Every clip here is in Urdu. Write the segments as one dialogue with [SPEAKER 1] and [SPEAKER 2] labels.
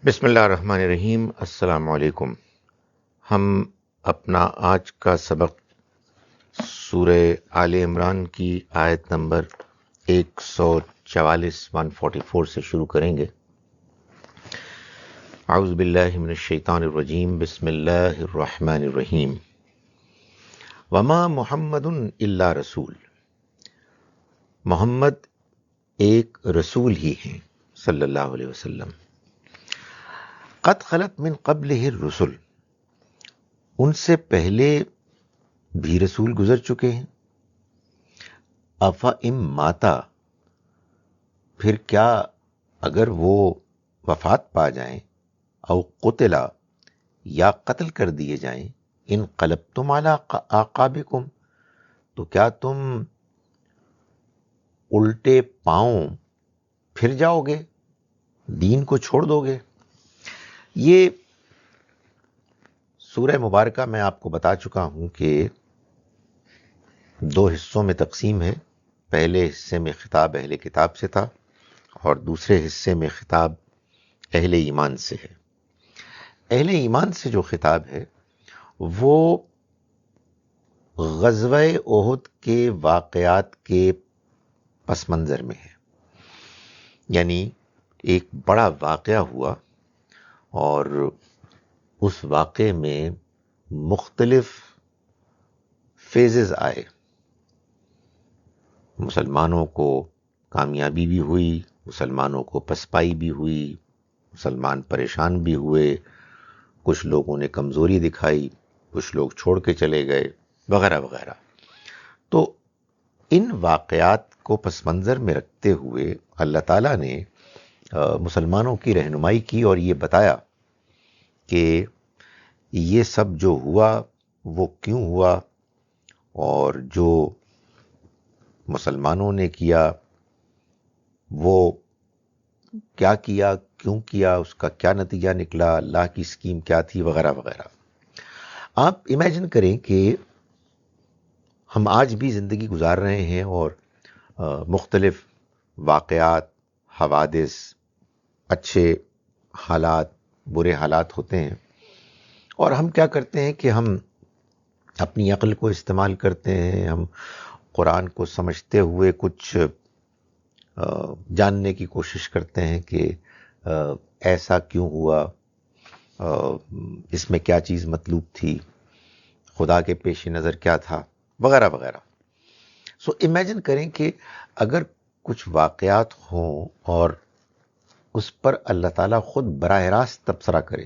[SPEAKER 1] بسم اللہ الرحمن الرحیم۔ السلام علیکم۔ ہم اپنا آج کا سبق سورہ آل عمران کی آیت نمبر 144 سے شروع کریں گے۔ اعوذ باللہ من الشیطان الرجیم، بسم اللہ الرحمن الرحیم۔ وما محمد الا رسول، محمد ایک رسول ہی ہیں صلی اللہ علیہ وسلم۔ قد خلت من قبلہ الرسل، ان سے پہلے بھی رسول گزر چکے ہیں۔ افَإِن ماتا، پھر کیا اگر وہ وفات پا جائیں، او قتلا، یا قتل کر دیے جائیں، انقلبتم علی اعقابکم، تو کیا تم الٹے پاؤں پھر جاؤ گے، دین کو چھوڑ دو گے؟ یہ سورہ مبارکہ میں آپ کو بتا چکا ہوں کہ دو حصوں میں تقسیم ہے۔ پہلے حصے میں خطاب اہل کتاب سے تھا اور دوسرے حصے میں خطاب اہل ایمان سے ہے۔ اہل ایمان سے جو خطاب ہے وہ غزوہ احد کے واقعات کے پس منظر میں ہے، یعنی ایک بڑا واقعہ ہوا اور اس واقعے میں مختلف فیزز آئے۔ مسلمانوں کو کامیابی بھی ہوئی، مسلمانوں کو پسپائی بھی ہوئی، مسلمان پریشان بھی ہوئے، کچھ لوگوں نے کمزوری دکھائی، کچھ لوگ چھوڑ کے چلے گئے، وغیرہ وغیرہ۔ تو ان واقعات کو پس منظر میں رکھتے ہوئے اللہ تعالیٰ نے مسلمانوں کی رہنمائی کی اور یہ بتایا کہ یہ سب جو ہوا وہ کیوں ہوا، اور جو مسلمانوں نے کیا وہ کیا کیا، کیوں کیا، اس کا کیا نتیجہ نکلا، اللہ کی اسکیم کیا تھی، وغیرہ وغیرہ۔ آپ امیجن کریں کہ ہم آج بھی زندگی گزار رہے ہیں اور مختلف واقعات، حوادث، اچھے حالات، برے حالات ہوتے ہیں، اور ہم کیا کرتے ہیں کہ ہم اپنی عقل کو استعمال کرتے ہیں، ہم قرآن کو سمجھتے ہوئے کچھ جاننے کی کوشش کرتے ہیں کہ ایسا کیوں ہوا، اس میں کیا چیز مطلوب تھی، خدا کے پیش نظر کیا تھا، وغیرہ وغیرہ۔ سو امیجن کریں کہ اگر کچھ واقعات ہوں اور اس پر اللہ تعالیٰ خود براہ راست تبصرہ کرے،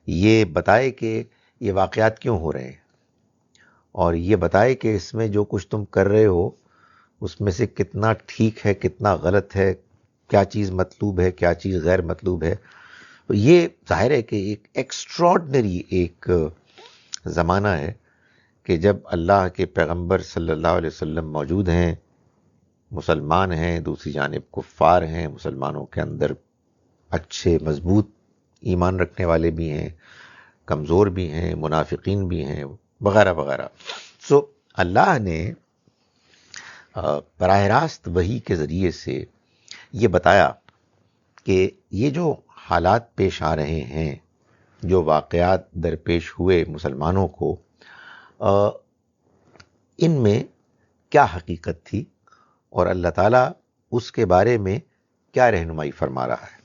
[SPEAKER 1] یہ بتائے کہ یہ واقعات کیوں ہو رہے ہیں، اور یہ بتائے کہ اس میں جو کچھ تم کر رہے ہو اس میں سے کتنا ٹھیک ہے، کتنا غلط ہے، کیا چیز مطلوب ہے، کیا چیز غیر مطلوب ہے، تو یہ ظاہر ہے کہ ایک ایکسٹراڈنری ایک زمانہ ہے کہ جب اللہ کے پیغمبر صلی اللہ علیہ وسلم موجود ہیں، مسلمان ہیں، دوسری جانب کفار ہیں، مسلمانوں کے اندر اچھے مضبوط ایمان رکھنے والے بھی ہیں، کمزور بھی ہیں، منافقین بھی ہیں، وغیرہ وغیرہ۔ سو اللہ نے براہ راست وحی کے ذریعے سے یہ بتایا کہ یہ جو حالات پیش آ رہے ہیں، جو واقعات درپیش ہوئے مسلمانوں کو، ان میں کیا حقیقت تھی اور اللہ تعالیٰ اس کے بارے میں کیا رہنمائی فرما رہا ہے۔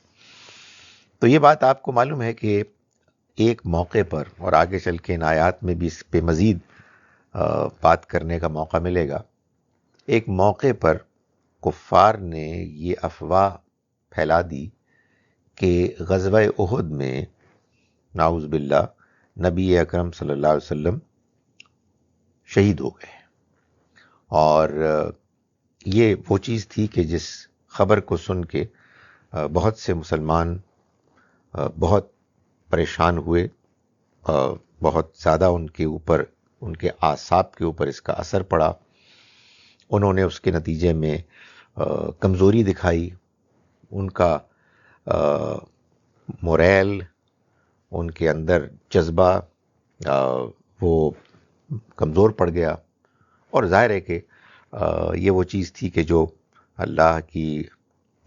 [SPEAKER 1] تو یہ بات آپ کو معلوم ہے کہ ایک موقع پر، اور آگے چل کے ان آیات میں بھی اس پہ مزید بات کرنے کا موقع ملے گا، ایک موقع پر کفار نے یہ افواہ پھیلا دی کہ غزوہ احد میں نعوذ باللہ نبی اکرم صلی اللہ علیہ وسلم شہید ہو گئے، اور یہ وہ چیز تھی کہ جس خبر کو سن کے بہت سے مسلمان بہت پریشان ہوئے، بہت زیادہ ان کے اوپر، ان کے اعصاب کے اوپر اس کا اثر پڑا۔ انہوں نے اس کے نتیجے میں کمزوری دکھائی، ان کا موریل، ان کے اندر جذبہ وہ کمزور پڑ گیا، اور ظاہر ہے کہ یہ وہ چیز تھی کہ جو اللہ کی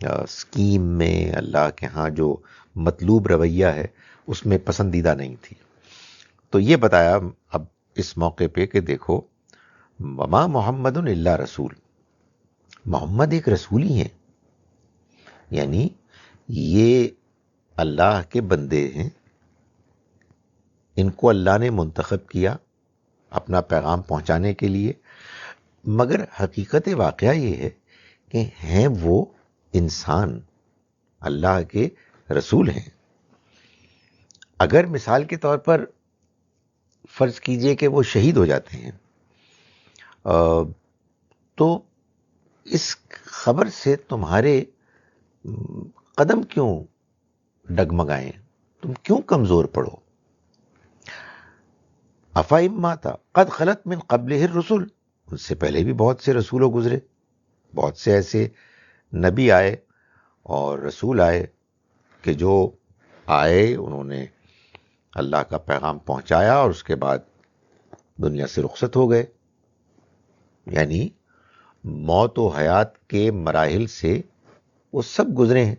[SPEAKER 1] اسکیم میں، اللہ کے ہاں جو مطلوب رویہ ہے اس میں پسندیدہ نہیں تھی. تو یہ بتایا اب اس موقع پہ کہ دیکھو، وما محمد الا رسول، محمد ایک رسول ہی ہیں، یعنی یہ اللہ کے بندے ہیں، ان کو اللہ نے منتخب کیا اپنا پیغام پہنچانے کے لیے. مگر حقیقت واقعہ یہ ہے کہ ہیں وہ انسان، اللہ کے رسول ہیں. اگر مثال کے طور پر فرض کیجئے کہ وہ شہید ہو جاتے ہیں، تو اس خبر سے تمہارے قدم کیوں ڈگمگائیں، تم کیوں کمزور پڑو؟ افائم ماتا قد خلت من قبلہ الرسل، ان سے پہلے بھی بہت سے رسولوں گزرے، بہت سے ایسے نبی آئے اور رسول آئے کہ جو آئے، انہوں نے اللہ کا پیغام پہنچایا اور اس کے بعد دنیا سے رخصت ہو گئے. یعنی موت و حیات کے مراحل سے وہ سب گزرے ہیں.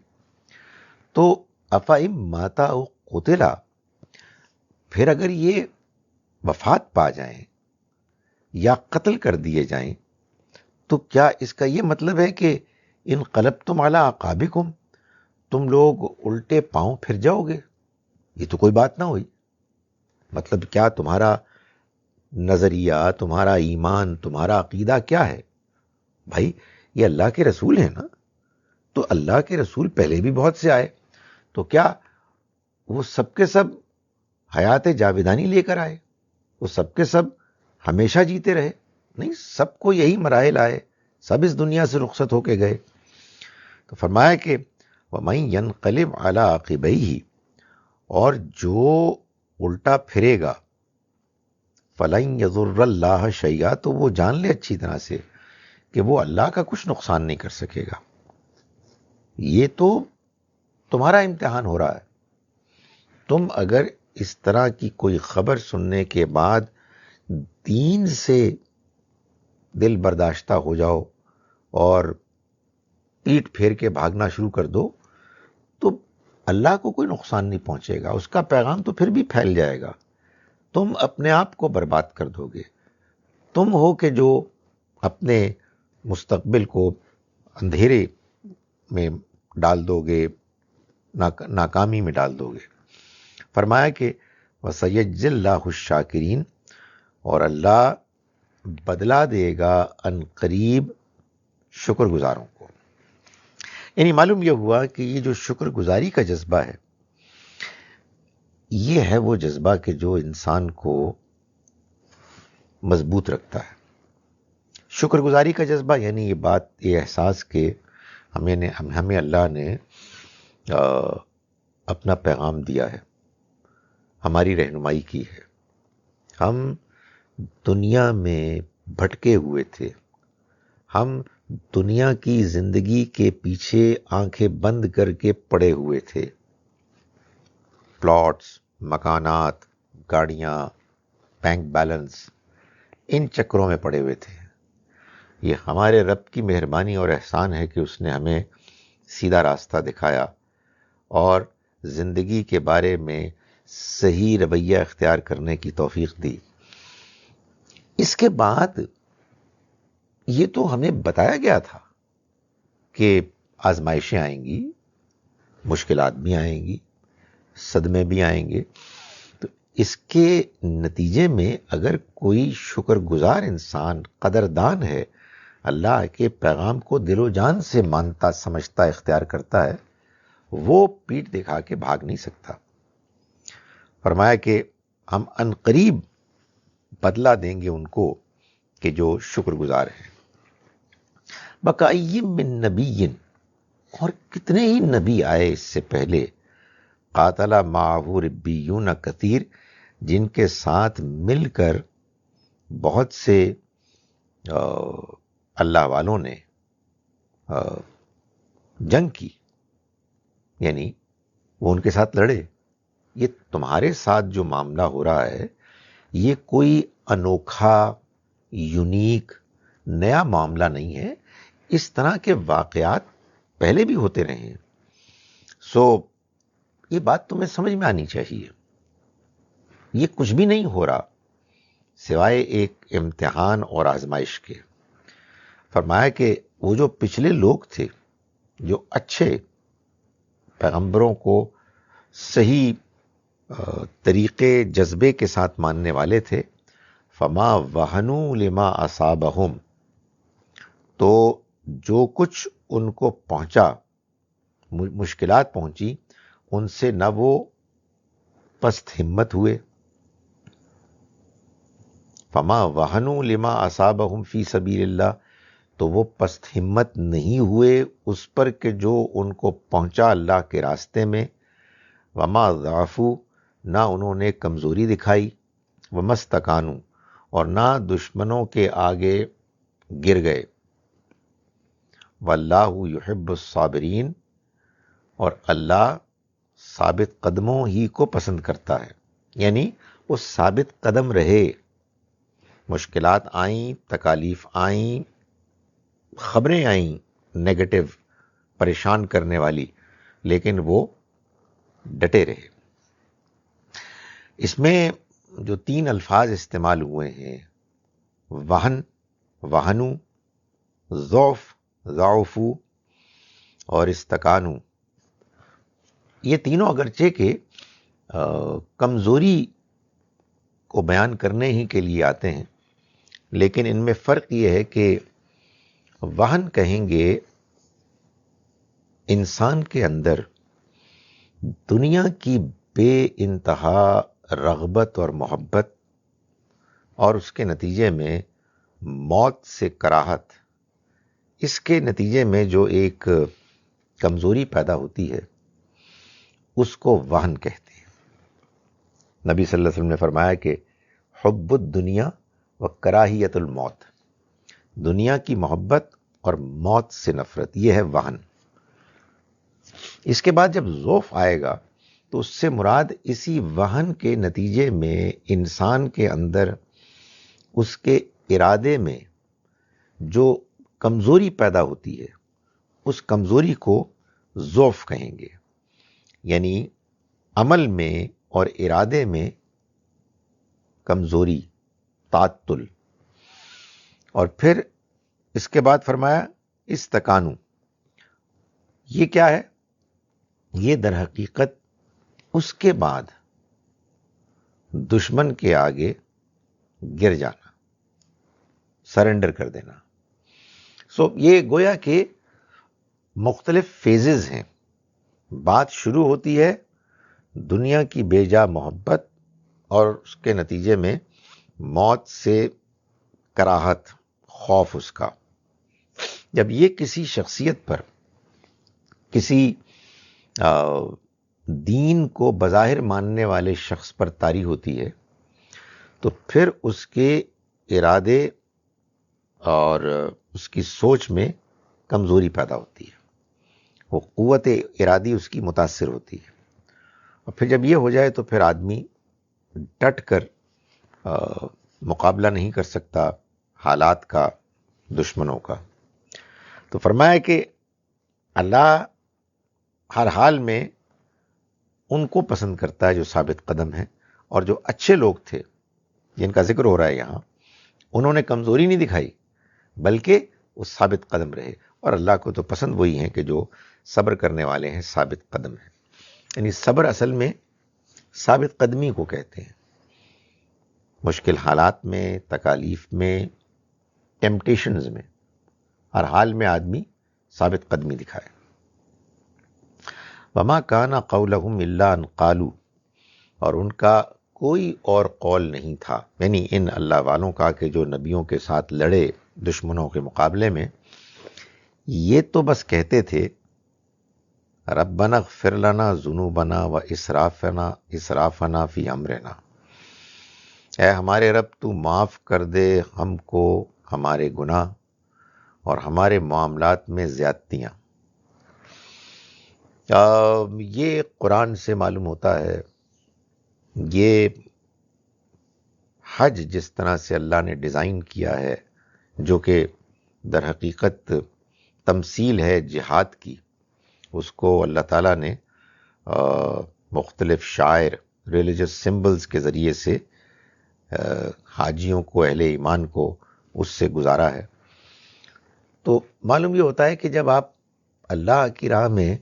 [SPEAKER 1] تو افائم ماتا او قتلا، پھر اگر یہ وفات پا جائیں یا قتل کر دیے جائیں تو کیا اس کا یہ مطلب ہے کہ انقلبتم علی اعقابکم، تم لوگ الٹے پاؤں پھر جاؤ گے؟ یہ تو کوئی بات نہ ہوئی. مطلب کیا تمہارا نظریہ، تمہارا ایمان، تمہارا عقیدہ کیا ہے؟ بھائی یہ اللہ کے رسول ہیں نا، تو اللہ کے رسول پہلے بھی بہت سے آئے، تو کیا وہ سب کے سب حیات جاویدانی لے کر آئے؟ وہ سب کے سب ہمیشہ جیتے رہے؟ نہیں، سب کو یہی مراحل آئے، سب اس دنیا سے رخصت ہو کے گئے. تو فرمایا کہ وَمَن يَنْقَلِبْ عَلَىٰ عَقِبَيْهِ، اور جو الٹا پھرے گا، فَلَن يَضُرَّ اللَّهَ شَيْئًا، تو وہ جان لے اچھی طرح سے کہ وہ اللہ کا کچھ نقصان نہیں کر سکے گا. یہ تو تمہارا امتحان ہو رہا ہے. تم اگر اس طرح کی کوئی خبر سننے کے بعد دین سے دل برداشتہ ہو جاؤ اور پیٹ پھیر کے بھاگنا شروع کر دو، تو اللہ کو کوئی نقصان نہیں پہنچے گا، اس کا پیغام تو پھر بھی پھیل جائے گا. تم اپنے آپ کو برباد کر دو گے. تم ہو کہ جو اپنے مستقبل کو اندھیرے میں ڈال دو گے، ناکامی میں ڈال دو گے. فرمایا کہ وَسَيَجْزِي اللَّهُ الشَّاكِرِينَ، اور اللہ بدلا دے گا ان قریب شکر گزاروں کو. یعنی معلوم یہ ہوا کہ یہ جو شکر گزاری کا جذبہ ہے، یہ ہے وہ جذبہ کہ جو انسان کو مضبوط رکھتا ہے. شکر گزاری کا جذبہ یعنی یہ بات، یہ احساس کہ ہمیں اللہ نے اپنا پیغام دیا ہے، ہماری رہنمائی کی ہے. ہم دنیا میں بھٹکے ہوئے تھے، ہم دنیا کی زندگی کے پیچھے آنکھیں بند کر کے پڑے ہوئے تھے. پلاٹس، مکانات، گاڑیاں، بینک بیلنس، ان چکروں میں پڑے ہوئے تھے. یہ ہمارے رب کی مہربانی اور احسان ہے کہ اس نے ہمیں سیدھا راستہ دکھایا اور زندگی کے بارے میں صحیح رویہ اختیار کرنے کی توفیق دی. اس کے بعد یہ تو ہمیں بتایا گیا تھا کہ آزمائشیں آئیں گی، مشکلات بھی آئیں گی، صدمے بھی آئیں گے. تو اس کے نتیجے میں اگر کوئی شکر گزار انسان، قدردان ہے، اللہ کے پیغام کو دل و جان سے مانتا، سمجھتا، اختیار کرتا ہے، وہ پیٹھ دکھا کے بھاگ نہیں سکتا. فرمایا کہ ہم ان قریب بدلہ دیں گے ان کو کہ جو شکر گزار ہیں. بَكَأَيٍّ مِّن نَبِيٍّ، اور کتنے ہی نبی آئے اس سے پہلے، قاتل معه ربیون کثیر، جن کے ساتھ مل کر بہت سے اللہ والوں نے جنگ کی، یعنی وہ ان کے ساتھ لڑے. یہ تمہارے ساتھ جو معاملہ ہو رہا ہے، یہ کوئی انوکھا، یونیک، نیا معاملہ نہیں ہے. اس طرح کے واقعات پہلے بھی ہوتے رہے ہیں. سو یہ بات تمہیں سمجھ میں آنی چاہیے. یہ کچھ بھی نہیں ہو رہا سوائے ایک امتحان اور آزمائش کے. فرمایا کہ وہ جو پچھلے لوگ تھے جو اچھے پیغمبروں کو صحیح طریقے جذبے کے ساتھ ماننے والے تھے، فما وہنوا لما اصابہم، تو جو کچھ ان کو پہنچا، مشکلات پہنچی، ان سے نہ وہ پست ہمت ہوئے. فما وہنوا لما اصابہم فی سبیل اللہ، تو وہ پست ہمت نہیں ہوئے اس پر کہ جو ان کو پہنچا اللہ کے راستے میں. وما ضعفوا، نہ انہوں نے کمزوری دکھائی. وما استکانوا، اور نہ دشمنوں کے آگے گر گئے. واللہ یحب الصابرین، اور اللہ ثابت قدموں ہی کو پسند کرتا ہے. یعنی وہ ثابت قدم رہے. مشکلات آئیں، تکالیف آئیں، خبریں آئیں نیگیٹو، پریشان کرنے والی، لیکن وہ ڈٹے رہے. اس میں جو 3 الفاظ استعمال ہوئے ہیں، وہن، وہنو، ضعف، ضعفو، اور استکانو، یہ تینوں اگرچہ کہ کمزوری کو بیان کرنے ہی کے لیے آتے ہیں، لیکن ان میں فرق یہ ہے کہ وہن کہیں گے انسان کے اندر دنیا کی بے انتہا رغبت اور محبت، اور اس کے نتیجے میں موت سے کراہت، اس کے نتیجے میں جو ایک کمزوری پیدا ہوتی ہے اس کو وہن کہتے ہیں. نبی صلی اللہ علیہ وسلم نے فرمایا کہ حب الدنیا و کراہیت الموت، دنیا کی محبت اور موت سے نفرت، یہ ہے وہن. اس کے بعد جب ضعف آئے گا تو اس سے مراد اسی وہن کے نتیجے میں انسان کے اندر اس کے ارادے میں جو کمزوری پیدا ہوتی ہے، اس کمزوری کو ضعف کہیں گے. یعنی عمل میں اور ارادے میں کمزوری، تعطل. اور پھر اس کے بعد فرمایا استکانو. یہ کیا ہے؟ یہ در حقیقت اس کے بعد دشمن کے آگے گر جانا، سرنڈر کر دینا. یہ گویا کہ مختلف فیزز ہیں. بات شروع ہوتی ہے دنیا کی بے جا محبت اور اس کے نتیجے میں موت سے کراہت، خوف اس کا. جب یہ کسی شخصیت پر، کسی دین کو بظاہر ماننے والے شخص پر طاری ہوتی ہے تو پھر اس کے ارادے اور اس کی سوچ میں کمزوری پیدا ہوتی ہے. وہ قوت ارادی اس کی متاثر ہوتی ہے. اور پھر جب یہ ہو جائے تو پھر آدمی ڈٹ کر مقابلہ نہیں کر سکتا حالات کا، دشمنوں کا. تو فرمایا کہ اللہ ہر حال میں ان کو پسند کرتا ہے جو ثابت قدم ہیں. اور جو اچھے لوگ تھے جن کا ذکر ہو رہا ہے یہاں، انہوں نے کمزوری نہیں دکھائی بلکہ وہ ثابت قدم رہے. اور اللہ کو تو پسند وہی ہیں کہ جو صبر کرنے والے ہیں، ثابت قدم ہیں. یعنی صبر اصل میں ثابت قدمی کو کہتے ہیں. مشکل حالات میں، تکالیف میں، ٹیمپٹیشنز میں، ہر حال میں آدمی ثابت قدمی دکھائے. وما کان قولہم الا ان قالوا، اور ان کا کوئی اور قول نہیں تھا، یعنی ان اللہ والوں کا کہ جو نبیوں کے ساتھ لڑے دشمنوں کے مقابلے میں، یہ تو بس کہتے تھے ربنا اغفر لنا ذنوبنا و اسرافنا فی امرنا، اے ہمارے رب تو معاف کر دے ہم کو ہمارے گناہ اور ہمارے معاملات میں زیادتیاں. یہ قرآن سے معلوم ہوتا ہے. یہ حج جس طرح سے اللہ نے ڈیزائن کیا ہے، جو کہ در حقیقت تمثیل ہے جہاد کی، اس کو اللہ تعالیٰ نے مختلف شاعر ریلیجس سمبلز کے ذریعے سے حاجیوں کو، اہل ایمان کو اس سے گزارا ہے۔ تو معلوم یہ ہوتا ہے کہ جب آپ اللہ کی راہ میں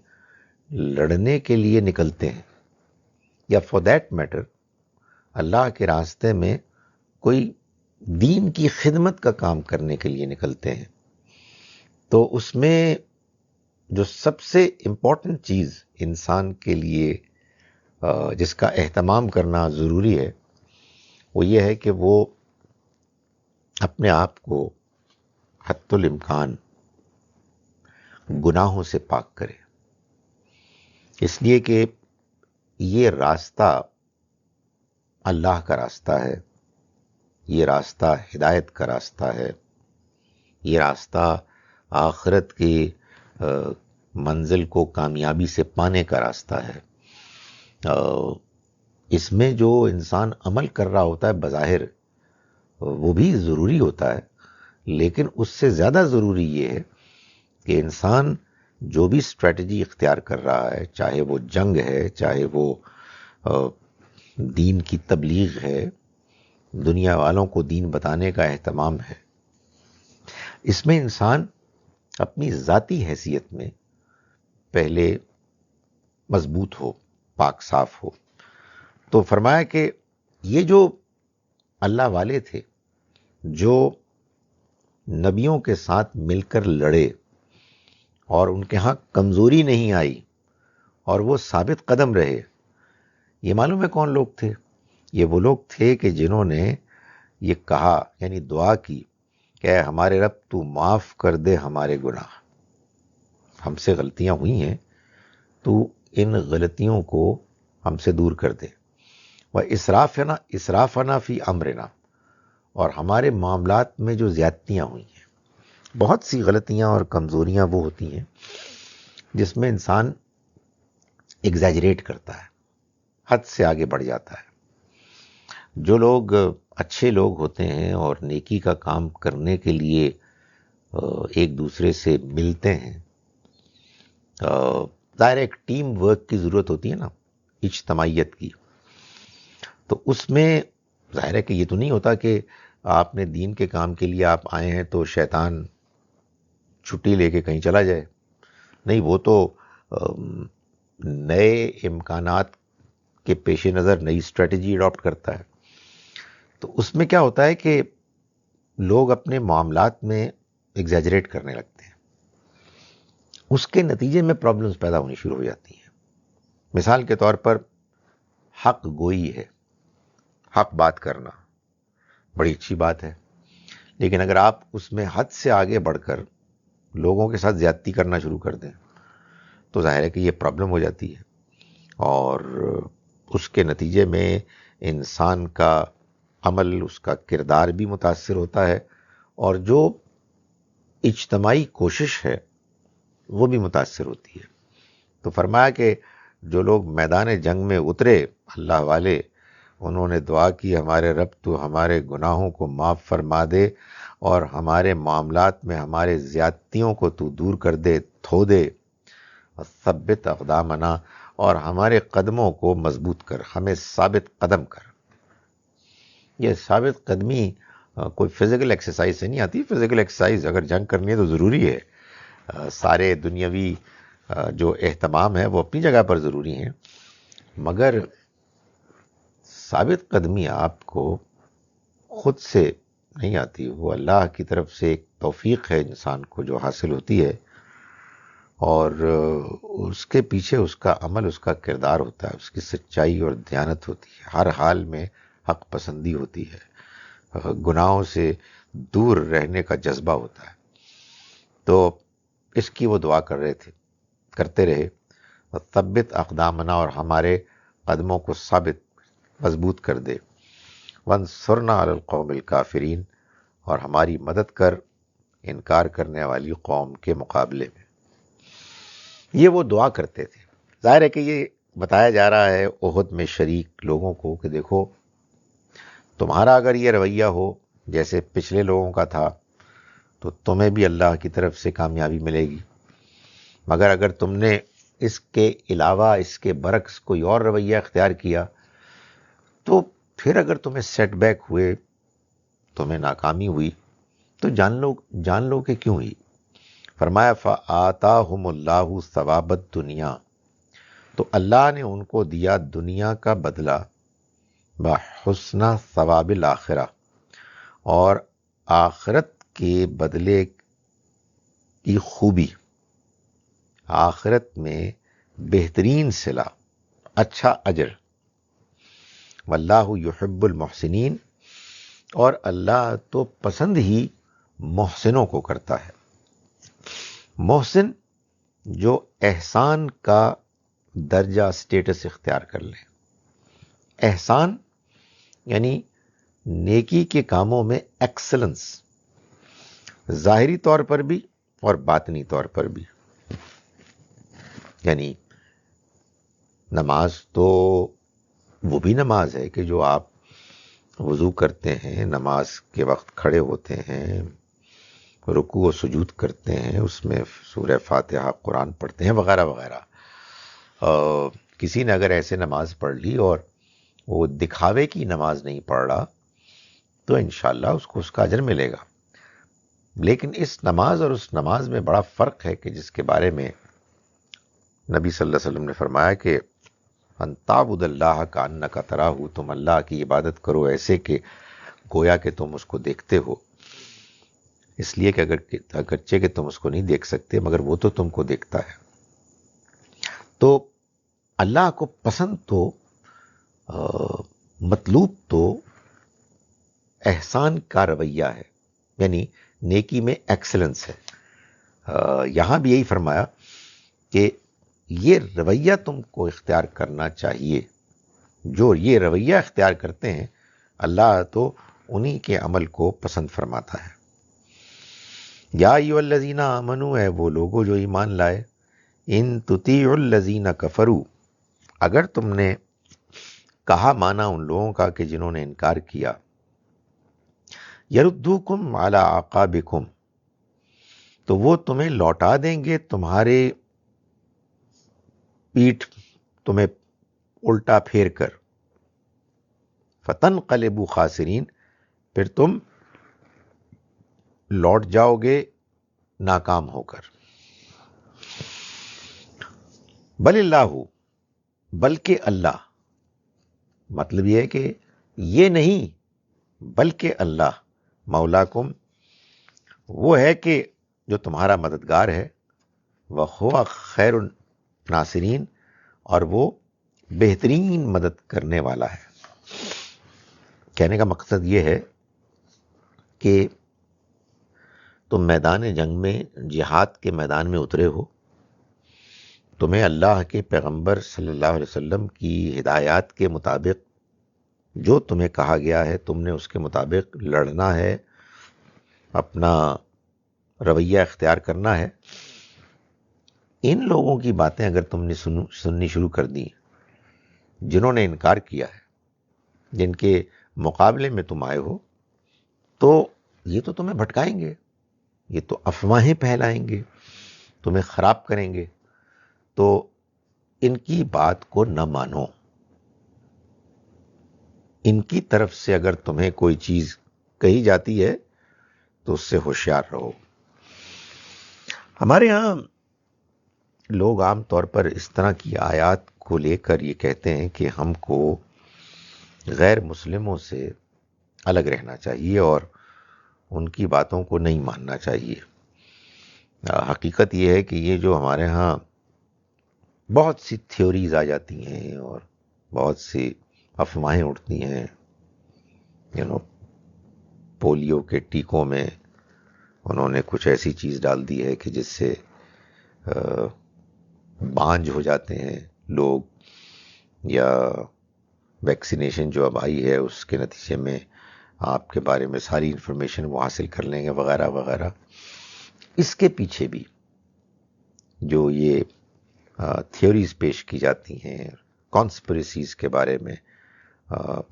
[SPEAKER 1] لڑنے کے لیے نکلتے ہیں، یا فار دیٹ میٹر اللہ کے راستے میں کوئی دین کی خدمت کا کام کرنے کے لیے نکلتے ہیں، تو اس میں جو سب سے امپورٹنٹ چیز انسان کے لیے جس کا اہتمام کرنا ضروری ہے، وہ یہ ہے کہ وہ اپنے آپ کو حد الامکان گناہوں سے پاک کرے، اس لیے کہ یہ راستہ اللہ کا راستہ ہے، یہ راستہ ہدایت کا راستہ ہے، یہ راستہ آخرت کی منزل کو کامیابی سے پانے کا راستہ ہے۔ اس میں جو انسان عمل کر رہا ہوتا ہے بظاہر وہ بھی ضروری ہوتا ہے، لیکن اس سے زیادہ ضروری یہ ہے کہ انسان جو بھی اسٹریٹجی اختیار کر رہا ہے، چاہے وہ جنگ ہے، چاہے وہ دین کی تبلیغ ہے، دنیا والوں کو دین بتانے کا اہتمام ہے، اس میں انسان اپنی ذاتی حیثیت میں پہلے مضبوط ہو، پاک صاف ہو۔ تو فرمایا کہ یہ جو اللہ والے تھے، جو نبیوں کے ساتھ مل کر لڑے اور ان کے ہاں کمزوری نہیں آئی اور وہ ثابت قدم رہے، یہ معلوم ہے کون لوگ تھے؟ یہ وہ لوگ تھے کہ جنہوں نے یہ کہا، یعنی دعا کی کہ اے ہمارے رب تو معاف کر دے ہمارے گناہ، ہم سے غلطیاں ہوئی ہیں، تو ان غلطیوں کو ہم سے دور کر دے، وَإِسْرَافَنَا فِي أَمْرِنَا، اور ہمارے معاملات میں جو زیادتیاں ہوئی ہیں۔ بہت سی غلطیاں اور کمزوریاں وہ ہوتی ہیں جس میں انسان ایگزیجریٹ کرتا ہے، حد سے آگے بڑھ جاتا ہے۔ جو لوگ اچھے لوگ ہوتے ہیں اور نیکی کا کام کرنے کے لیے ایک دوسرے سے ملتے ہیں، ظاہر ایک ٹیم ورک کی ضرورت ہوتی ہے نا، اجتماعیت کی، تو اس میں ظاہر ہے کہ یہ تو نہیں ہوتا کہ آپ نے دین کے کام کے لیے آپ آئے ہیں تو شیطان چھٹی لے کے کہیں چلا جائے، نہیں، وہ تو نئے امکانات کے پیش نظر نئی اسٹریٹجی اڈاپٹ کرتا ہے۔ تو اس میں کیا ہوتا ہے کہ لوگ اپنے معاملات میں ایگزیجریٹ کرنے لگتے ہیں، اس کے نتیجے میں پرابلمز پیدا ہونی شروع ہو جاتی ہیں۔ مثال کے طور پر حق گوئی ہے، حق بات کرنا بڑی اچھی بات ہے، لیکن اگر آپ اس میں حد سے آگے بڑھ کر لوگوں کے ساتھ زیادتی کرنا شروع کر دیں تو ظاہر ہے کہ یہ پرابلم ہو جاتی ہے، اور اس کے نتیجے میں انسان کا عمل، اس کا کردار بھی متاثر ہوتا ہے، اور جو اجتماعی کوشش ہے وہ بھی متاثر ہوتی ہے۔ تو فرمایا کہ جو لوگ میدان جنگ میں اترے، اللہ والے، انہوں نے دعا کی ہمارے رب تو ہمارے گناہوں کو معاف فرما دے اور ہمارے معاملات میں ہمارے زیادتیوں کو تو دور کر دے، دھو دے، ثبت اقدامنا، اور ہمارے قدموں کو مضبوط کر، ہمیں ثابت قدم کر۔ یہ ثابت قدمی کوئی فزیکل ایکسرسائز سے نہیں آتی۔ فزیکل ایکسرسائز اگر جنگ کرنی ہے تو ضروری ہے، سارے دنیاوی جو اہتمام ہے وہ اپنی جگہ پر ضروری ہیں، مگر ثابت قدمی آپ کو خود سے نہیں آتی، وہ اللہ کی طرف سے ایک توفیق ہے انسان کو جو حاصل ہوتی ہے، اور اس کے پیچھے اس کا عمل، اس کا کردار ہوتا ہے، اس کی سچائی اور دیانت ہوتی ہے، ہر حال میں حق پسندی ہوتی ہے، گناہوں سے دور رہنے کا جذبہ ہوتا ہے۔ تو اس کی وہ دعا کرتے رہے، ثبت اقدامنا، اور ہمارے قدموں کو ثابت، مضبوط کر دے، وانصرنا علی القوم الکافرین، اور ہماری مدد کر انکار کرنے والی قوم کے مقابلے میں۔ یہ وہ دعا کرتے تھے۔ ظاہر ہے کہ یہ بتایا جا رہا ہے احد میں شریک لوگوں کو کہ دیکھو، تمہارا اگر یہ رویہ ہو جیسے پچھلے لوگوں کا تھا تو تمہیں بھی اللہ کی طرف سے کامیابی ملے گی، مگر اگر تم نے اس کے علاوہ اس کے برعکس کوئی اور رویہ اختیار کیا تو پھر اگر تمہیں سیٹ بیک ہوئے، تمہیں ناکامی ہوئی، تو جان لو کہ کیوں ہی۔ فرمایا فَآتَاهُمُ اللَّهُ ثَوَابَ الدُّنْيَا، تو اللہ نے ان کو دیا دنیا کا بدلہ، بحسنہ ثواب الآخرہ، اور آخرت کے بدلے کی خوبی، آخرت میں بہترین صلہ، اچھا اجر۔ واللہ یحب المحسنین، اور اللہ تو پسند ہی محسنوں کو کرتا ہے۔ محسن جو احسان کا درجہ سٹیٹس اختیار کر لے۔ احسان یعنی نیکی کے کاموں میں ایکسلنس، ظاہری طور پر بھی اور باطنی طور پر بھی۔ یعنی نماز تو وہ بھی نماز ہے کہ جو آپ وضو کرتے ہیں، نماز کے وقت کھڑے ہوتے ہیں، رکوع و سجود کرتے ہیں، اس میں سورہ فاتحہ قرآن پڑھتے ہیں وغیرہ وغیرہ۔ کسی نے اگر ایسے نماز پڑھ لی اور وہ دکھاوے کی نماز نہیں پڑھ رہا تو انشاءاللہ اس کو اس کا اجر ملے گا۔ لیکن اس نماز اور اس نماز میں بڑا فرق ہے کہ جس کے بارے میں نبی صلی اللہ علیہ وسلم نے فرمایا کہ ان تعبد اللہ کانک تراہ، تم اللہ کی عبادت کرو ایسے کہ گویا کہ تم اس کو دیکھتے ہو، اس لیے کہ اگرچہ کہ تم اس کو نہیں دیکھ سکتے مگر وہ تو تم کو دیکھتا ہے۔ تو اللہ کو پسند تو مطلوب تو احسان کا رویہ ہے، یعنی نیکی میں ایکسلنس ہے۔ یہاں بھی یہی فرمایا کہ یہ رویہ تم کو اختیار کرنا چاہیے، جو یہ رویہ اختیار کرتے ہیں اللہ تو انہی کے عمل کو پسند فرماتا ہے۔ یا ایھا الذین آمنوا، اے وہ لوگوں جو ایمان لائے، ان تطیعوا الذین کفروا، اگر تم نے کہا مانا ان لوگوں کا کہ جنہوں نے انکار کیا، یردوکم علی اعقابکم، تو وہ تمہیں لوٹا دیں گے تمہارے پیٹھ، تمہیں الٹا پھیر کر، فتنقلبوا خاسرین، پھر تم لوٹ جاؤ گے ناکام ہو کر۔ بل اللہ، بلکہ اللہ، مطلب یہ ہے کہ یہ نہیں بلکہ اللہ، مولاکم، وہ ہے کہ جو تمہارا مددگار ہے، وَهُوَ خیر الناصرین، اور وہ بہترین مدد کرنے والا ہے۔ کہنے کا مقصد یہ ہے کہ تم میدان جنگ میں، جہاد کے میدان میں اترے ہو، تمہیں اللہ کے پیغمبر صلی اللہ علیہ وسلم کی ہدایات کے مطابق جو تمہیں کہا گیا ہے تم نے اس کے مطابق لڑنا ہے، اپنا رویہ اختیار کرنا ہے۔ ان لوگوں کی باتیں اگر تم نے سننی شروع کر دی جنہوں نے انکار کیا ہے، جن کے مقابلے میں تم آئے ہو، تو یہ تو تمہیں بھٹکائیں گے، یہ تو افواہیں پھیلائیں گے، تمہیں خراب کریں گے، تو ان کی بات کو نہ مانو۔ ان کی طرف سے اگر تمہیں کوئی چیز کہی جاتی ہے تو اس سے ہوشیار رہو۔ ہمارے ہاں لوگ عام طور پر اس طرح کی آیات کو لے کر یہ کہتے ہیں کہ ہم کو غیر مسلموں سے الگ رہنا چاہیے اور ان کی باتوں کو نہیں ماننا چاہیے۔ حقیقت یہ ہے کہ یہ جو ہمارے ہاں بہت سی تھیوریز آ جاتی ہیں اور بہت سی افواہیں اٹھتی ہیں، پولیو کے ٹیکوں میں انہوں نے کچھ ایسی چیز ڈال دی ہے کہ جس سے بانجھ ہو جاتے ہیں لوگ، یا ویکسینیشن جو اب آئی ہے اس کے نتیجے میں آپ کے بارے میں ساری انفارمیشن وہ حاصل کر لیں گے وغیرہ وغیرہ۔ اس کے پیچھے بھی جو یہ تھیوریز پیش کی جاتی ہیں، کانسپریسیز کے بارے میں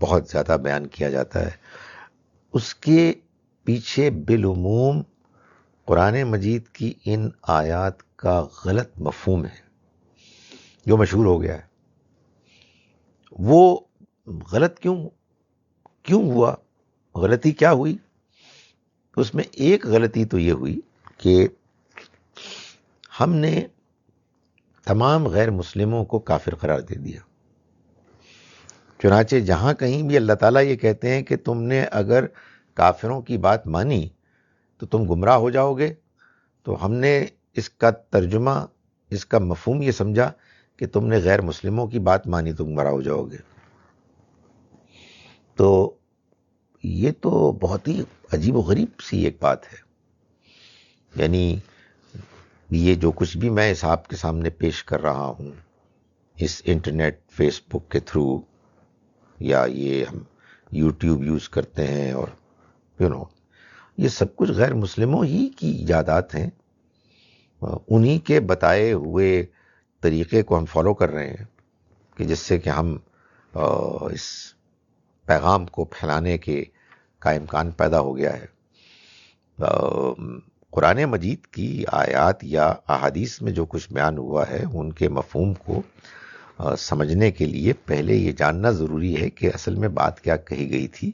[SPEAKER 1] بہت زیادہ بیان کیا جاتا ہے، اس کے پیچھے بالعموم قرآن مجید کی ان آیات کا غلط مفہوم ہے۔ جو مشہور ہو گیا ہے، وہ غلط کیوں ہوا؟ غلطی کیا ہوئی؟ اس میں ایک غلطی تو یہ ہوئی کہ ہم نے تمام غیر مسلموں کو کافر قرار دے دیا۔ چنانچہ جہاں کہیں بھی اللہ تعالیٰ یہ کہتے ہیں کہ تم نے اگر کافروں کی بات مانی تو تم گمراہ ہو جاؤ گے، تو ہم نے اس کا ترجمہ، اس کا مفہوم یہ سمجھا کہ تم نے غیر مسلموں کی بات مانی تو گمراہ ہو جاؤ گے۔ تو یہ تو بہت ہی عجیب و غریب سی ایک بات ہے۔ یعنی یہ جو کچھ بھی میں اس آپ کے سامنے پیش کر رہا ہوں اس انٹرنیٹ، فیس بک کے تھرو، یا یہ ہم یوٹیوب یوز کرتے ہیں، اور یہ سب کچھ غیر مسلموں ہی کی ایجادات ہیں۔ انہی کے بتائے ہوئے طریقے کو ہم فالو کر رہے ہیں کہ جس سے کہ ہم اس پیغام کو پھیلانے کے کا امکان پیدا ہو گیا ہے۔ قرآن مجید کی آیات یا احادیث میں جو کچھ بیان ہوا ہے ان کے مفہوم کو سمجھنے کے لیے پہلے یہ جاننا ضروری ہے کہ اصل میں بات کیا کہی گئی تھی،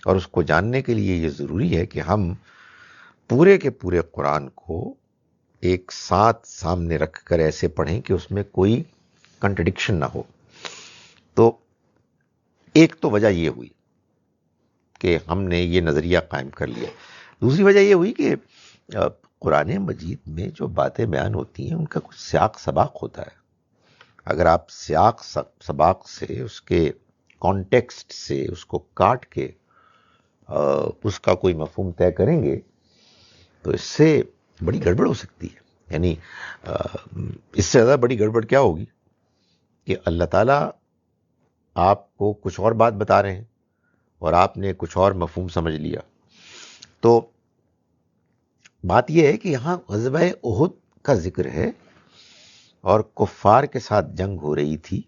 [SPEAKER 1] اور اس کو جاننے کے لیے یہ ضروری ہے کہ ہم پورے کے پورے قرآن کو ایک ساتھ سامنے رکھ کر ایسے پڑھیں کہ اس میں کوئی کنٹرڈکشن نہ ہو۔ تو ایک تو وجہ یہ ہوئی کہ ہم نے یہ نظریہ قائم کر لیا۔ دوسری وجہ یہ ہوئی کہ قرآن مجید میں جو باتیں بیان ہوتی ہیں ان کا کچھ سیاق سباق ہوتا ہے۔ اگر آپ سیاق سباق سے، اس کے کانٹیکسٹ سے اس کو کاٹ کے اس کا کوئی مفہوم طے کریں گے تو اس سے بڑی گڑبڑ ہو سکتی ہے۔ یعنی اس سے زیادہ بڑی گڑبڑ کیا ہوگی کہ اللہ تعالیٰ آپ کو کچھ اور بات بتا رہے ہیں اور آپ نے کچھ اور مفہوم سمجھ لیا۔ تو بات یہ ہے کہ یہاں غزوہ احد کا ذکر ہے اور کفار کے ساتھ جنگ ہو رہی تھی،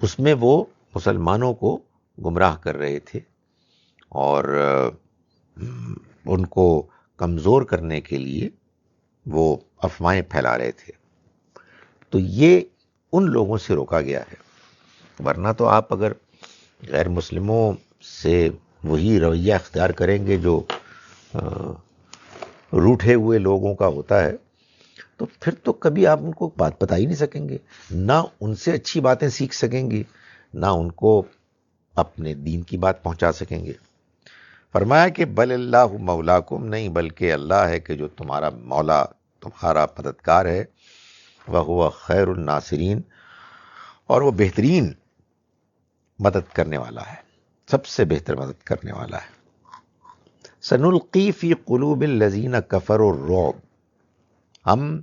[SPEAKER 1] اس میں وہ مسلمانوں کو گمراہ کر رہے تھے اور ان کو کمزور کرنے کے لیے وہ افواہیں پھیلا رہے تھے۔ تو یہ ان لوگوں سے روکا گیا ہے، ورنہ تو آپ اگر غیر مسلموں سے وہی رویہ اختیار کریں گے جو روٹھے ہوئے لوگوں کا ہوتا ہے، تو پھر تو کبھی آپ ان کو بات بتا ہی نہیں سکیں گے، نہ ان سے اچھی باتیں سیکھ سکیں گے، نہ ان کو اپنے دین کی بات پہنچا سکیں گے۔ فرمایا کہ بل اللہ مولاکم، نہیں بلکہ اللہ ہے کہ جو تمہارا مولا، تمہارا مددگار ہے، وہو خیر الناصرین، اور وہ بہترین مدد کرنے والا ہے، سب سے بہتر مدد کرنے والا ہے۔ سنلقی فی قلوب الذین کفروا الرعب، ہم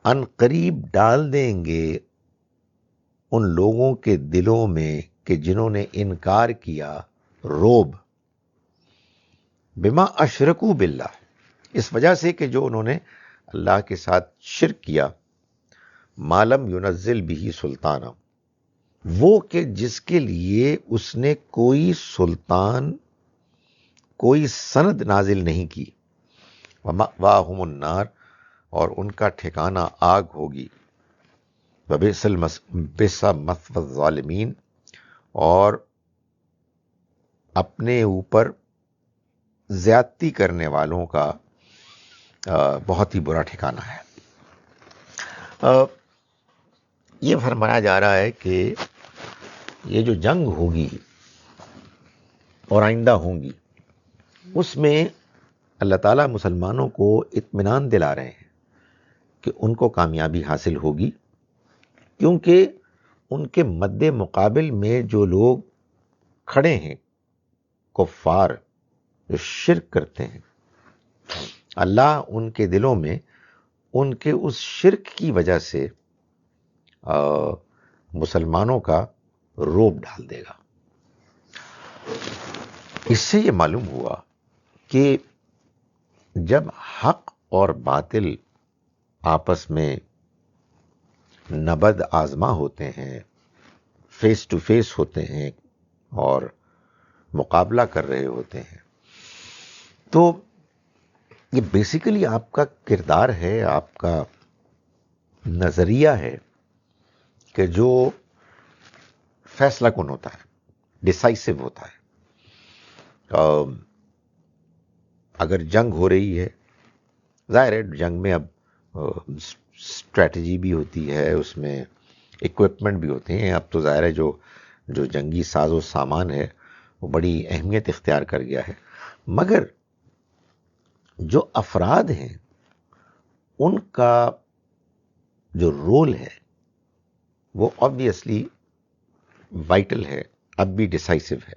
[SPEAKER 1] ان قریب ڈال دیں گے ان لوگوں کے دلوں میں کہ جنہوں نے انکار کیا، رعب، بما اشرکوا باللہ، اس وجہ سے کہ جو انہوں نے اللہ کے ساتھ شرک کیا، ما لم ینزل بہ سلطانا، وہ کہ جس کے لیے اس نے کوئی سلطان، کوئی سند نازل نہیں کی، ومأواہم النار، اور ان کا ٹھکانہ آگ ہوگی، وبئس مثوى الظالمین، اور اپنے اوپر زیادتی کرنے والوں کا بہت ہی برا ٹھکانہ ہے۔ یہ فرمایا جا رہا ہے کہ یہ جو جنگ ہوگی اور آئندہ ہوں گی، اس میں اللہ تعالیٰ مسلمانوں کو اطمینان دلا رہے ہیں کہ ان کو کامیابی حاصل ہوگی، کیونکہ ان کے مد مقابل میں جو لوگ کھڑے ہیں، کفار جو شرک کرتے ہیں، اللہ ان کے دلوں میں ان کے اس شرک کی وجہ سے مسلمانوں کا رعب ڈال دے گا۔ اس سے یہ معلوم ہوا کہ جب حق اور باطل آپس میں نبرد آزما ہوتے ہیں، فیس ٹو فیس ہوتے ہیں اور مقابلہ کر رہے ہوتے ہیں، تو یہ بیسیکلی آپ کا کردار ہے، آپ کا نظریہ ہے کہ جو فیصلہ کن ہوتا ہے، ڈیسائسو ہوتا ہے. اگر جنگ ہو رہی ہے، ظاہر ہے جنگ میں اب اسٹریٹجی بھی ہوتی ہے، اس میں اکوپمنٹ بھی ہوتے ہیں. اب تو ظاہر ہے جو جنگی ساز و سامان ہے وہ بڑی اہمیت اختیار کر گیا ہے، مگر جو افراد ہیں ان کا جو رول ہے وہ آبویسلی وائٹل ہے، اب بھی ڈیسائسو ہے.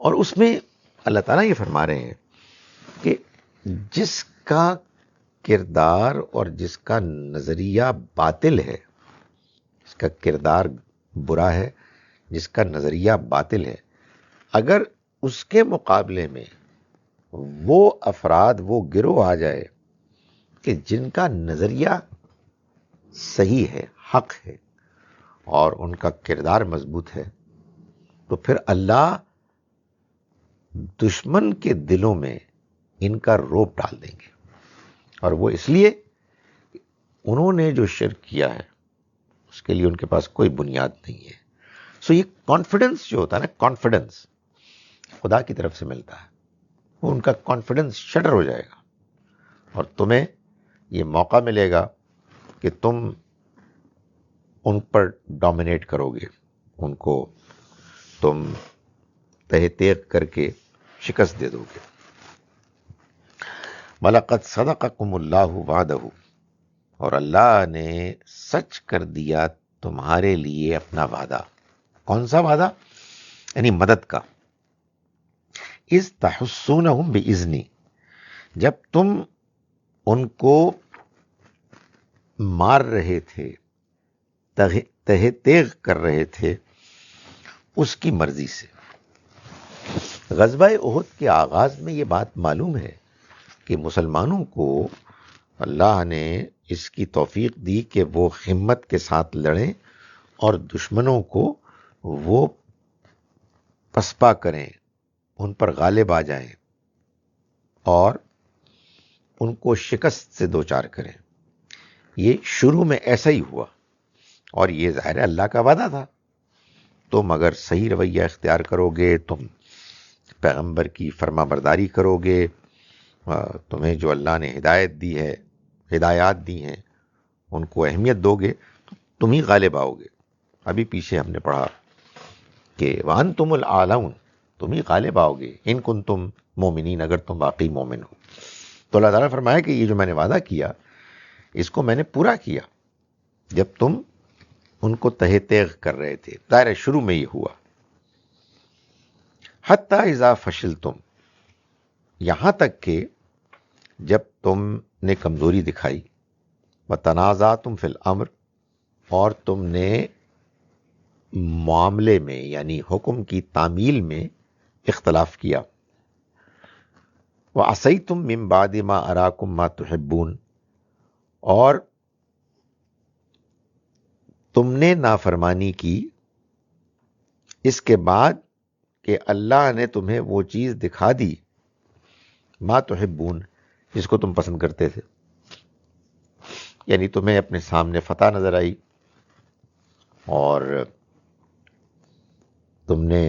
[SPEAKER 1] اور اس میں اللہ تعالیٰ یہ فرما رہے ہیں کہ جس کا کردار اور جس کا نظریہ باطل ہے، جس کا کردار برا ہے، جس کا نظریہ باطل ہے، اگر اس کے مقابلے میں وہ افراد، وہ گروہ آ جائے کہ جن کا نظریہ صحیح ہے، حق ہے، اور ان کا کردار مضبوط ہے، تو پھر اللہ دشمن کے دلوں میں ان کا روب ڈال دیں گے. اور وہ اس لیے انہوں نے جو شرک کیا ہے اس کے لیے ان کے پاس کوئی بنیاد نہیں ہے. سو یہ کانفیڈنس جو ہوتا ہے نا، کانفیڈنس خدا کی طرف سے ملتا ہے، وہ ان کا کانفیڈنس شٹر ہو جائے گا، اور تمہیں یہ موقع ملے گا کہ تم ان پر ڈومینیٹ کرو گے، ان کو تم تہ تیغ کر کے شکست دے دو گے. وَلَقَدْ صَدَقَكُمُ اللَّهُ وَعْدَهُ، اور اللہ نے سچ کر دیا تمہارے لیے اپنا وعدہ. کون سا وعدہ؟ یعنی مدد کا. اِذْ تَحُسُّونَهُمْ بِإِذْنِی، جب تم ان کو مار رہے تھے، تہ تیغ کر رہے تھے اس کی مرضی سے. غزوہ احد کے آغاز میں یہ بات معلوم ہے کہ مسلمانوں کو اللہ نے اس کی توفیق دی کہ وہ ہمت کے ساتھ لڑیں اور دشمنوں کو وہ پسپا کریں، ان پر غالب آ جائیں اور ان کو شکست سے دوچار کریں. یہ شروع میں ایسا ہی ہوا، اور یہ ظاہر ہے اللہ کا وعدہ تھا. تم اگر صحیح رویہ اختیار کرو گے، تم پیغمبر کی فرما برداری کرو گے، تمہیں جو اللہ نے ہدایات دی ہیں ان کو اہمیت دو گے، تو تم ہی غالب آؤ گے. ابھی پیچھے ہم نے پڑھا کہ وَأَنْتُمُ الْأَعْلَوْنَ، تم ہی غالب آؤ گے ان کنتم مومنین، اگر تم واقعی مومن ہو. تو اللہ تعالیٰ فرمایا کہ یہ جو میں نے وعدہ کیا اس کو میں نے پورا کیا جب تم ان کو تہ تیغ کر رہے تھے. ظاہر شروع میں یہ ہوا. حتیٰ اذا فشلتم، یہاں تک کہ جب تم نے کمزوری دکھائی، وتنازعتم فی الامر، اور تم نے معاملے میں یعنی حکم کی تعمیل میں اختلاف کیا. وعصیتم من بعد ما اراکم ما تحبون، اور تم نے نافرمانی کی اس کے بعد کہ اللہ نے تمہیں وہ چیز دکھا دی، ما تحبون، جس کو تم پسند کرتے تھے. یعنی تمہیں اپنے سامنے فتح نظر آئی اور تم نے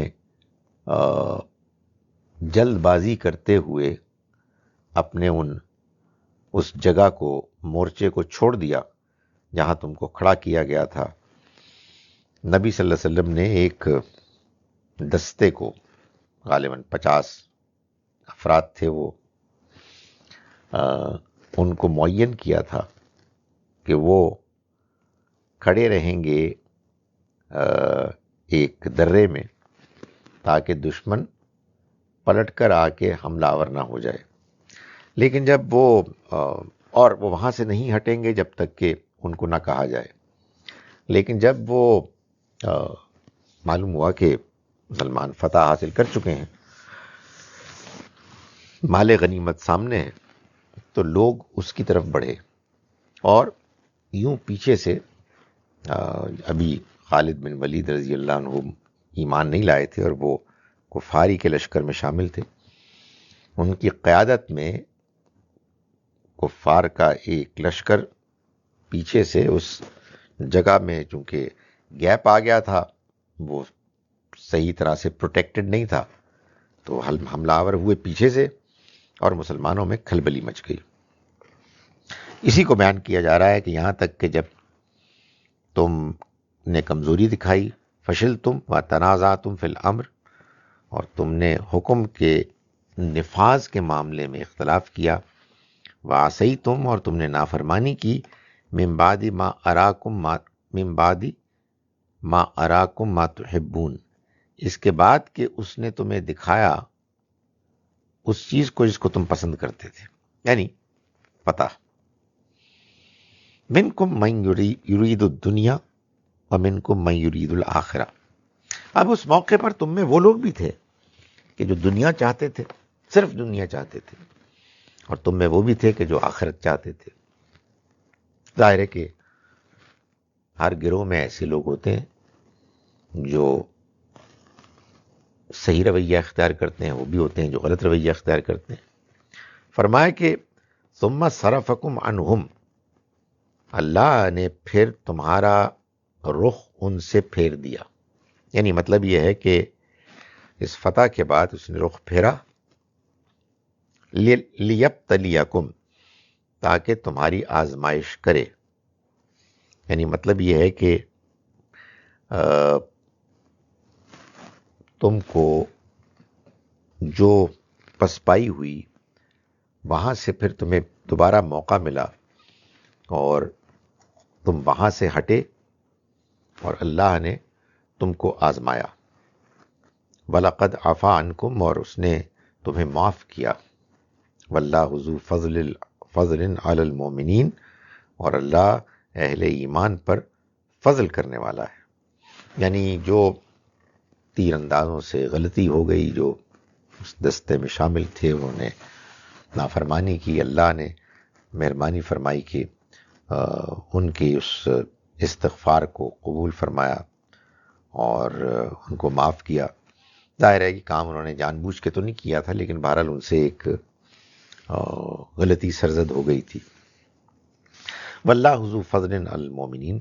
[SPEAKER 1] جلد بازی کرتے ہوئے اپنے اس جگہ کو، مورچے کو چھوڑ دیا جہاں تم کو کھڑا کیا گیا تھا. نبی صلی اللہ علیہ وسلم نے ایک دستے کو، غالباً 50 افراد تھے وہ، ان کو معین کیا تھا کہ وہ کھڑے رہیں گے ایک درے میں تاکہ دشمن پلٹ کر آ کے حملہ آور نہ ہو جائے. لیکن جب وہ وہاں سے نہیں ہٹیں گے جب تک کہ ان کو نہ کہا جائے. لیکن جب وہ معلوم ہوا کہ مسلمان فتح حاصل کر چکے ہیں، مال غنیمت سامنے ہے، تو لوگ اس کی طرف بڑھے، اور یوں پیچھے سے ابھی خالد بن ولید رضی اللہ عنہ ایمان نہیں لائے تھے اور وہ کفاری کے لشکر میں شامل تھے. ان کی قیادت میں کفار کا ایک لشکر پیچھے سے اس جگہ میں چونکہ گیپ آ گیا تھا، وہ صحیح طرح سے پروٹیکٹڈ نہیں تھا، تو حملہ آور ہوئے پیچھے سے اور مسلمانوں میں کھلبلی مچ گئی۔ اسی کو بیان کیا جا رہا ہے کہ یہاں تک کہ جب تم نے کمزوری دکھائی، فشلتم وتنازعتم فی الامر، اور تم نے حکم کے نفاذ کے معاملے میں اختلاف کیا، وعصیتم، اور تم نے نافرمانی کی، من بعد ما اراکم ما تحبون، اس کے بعد کہ اس نے تمہیں دکھایا اس چیز کو جس کو تم پسند کرتے تھے، یعنی فتح۔ منکم من یرید الدنیا ومنکم من یرید الآخرہ، اب اس موقع پر تم میں وہ لوگ بھی تھے کہ جو دنیا چاہتے تھے، صرف دنیا چاہتے تھے، اور تم میں وہ بھی تھے کہ جو آخرت چاہتے تھے۔ ظاہر ہے کہ ہر گروہ میں ایسے لوگ ہوتے ہیں جو صحیح رویہ اختیار کرتے ہیں، وہ بھی ہوتے ہیں جو غلط رویہ اختیار کرتے ہیں۔ فرمایا کہ ثم صرفکم عنہم، اللہ نے پھر تمہارا رخ ان سے پھیر دیا، یعنی مطلب یہ ہے کہ اس فتح کے بعد اس نے رخ پھیرا، لیبتلیکم، تاکہ تمہاری آزمائش کرے، یعنی مطلب یہ ہے کہ تم کو جو پسپائی ہوئی وہاں سے پھر تمہیں دوبارہ موقع ملا اور تم وہاں سے ہٹے اور اللہ نے تم کو آزمایا۔ وَلَقَدْ عَفَا عَنْكُمْ، اور اس نے تمہیں معاف کیا۔ وَاللَّهُ ذُو فضل علی المؤمنین، اور اللہ اہل ایمان پر فضل کرنے والا ہے، یعنی جو تیر اندازوں سے غلطی ہو گئی، جو اس دستے میں شامل تھے، انہوں نے نافرمانی کی، اللہ نے مہربانی فرمائی کہ ان کی اس استغفار کو قبول فرمایا اور ان کو معاف کیا۔ ظاہر ہے کہ کام انہوں نے جان بوجھ کے تو نہیں کیا تھا، لیکن بہرحال ان سے ایک غلطی سرزد ہو گئی تھی۔ واللہ ذو فضل علی المؤمنین،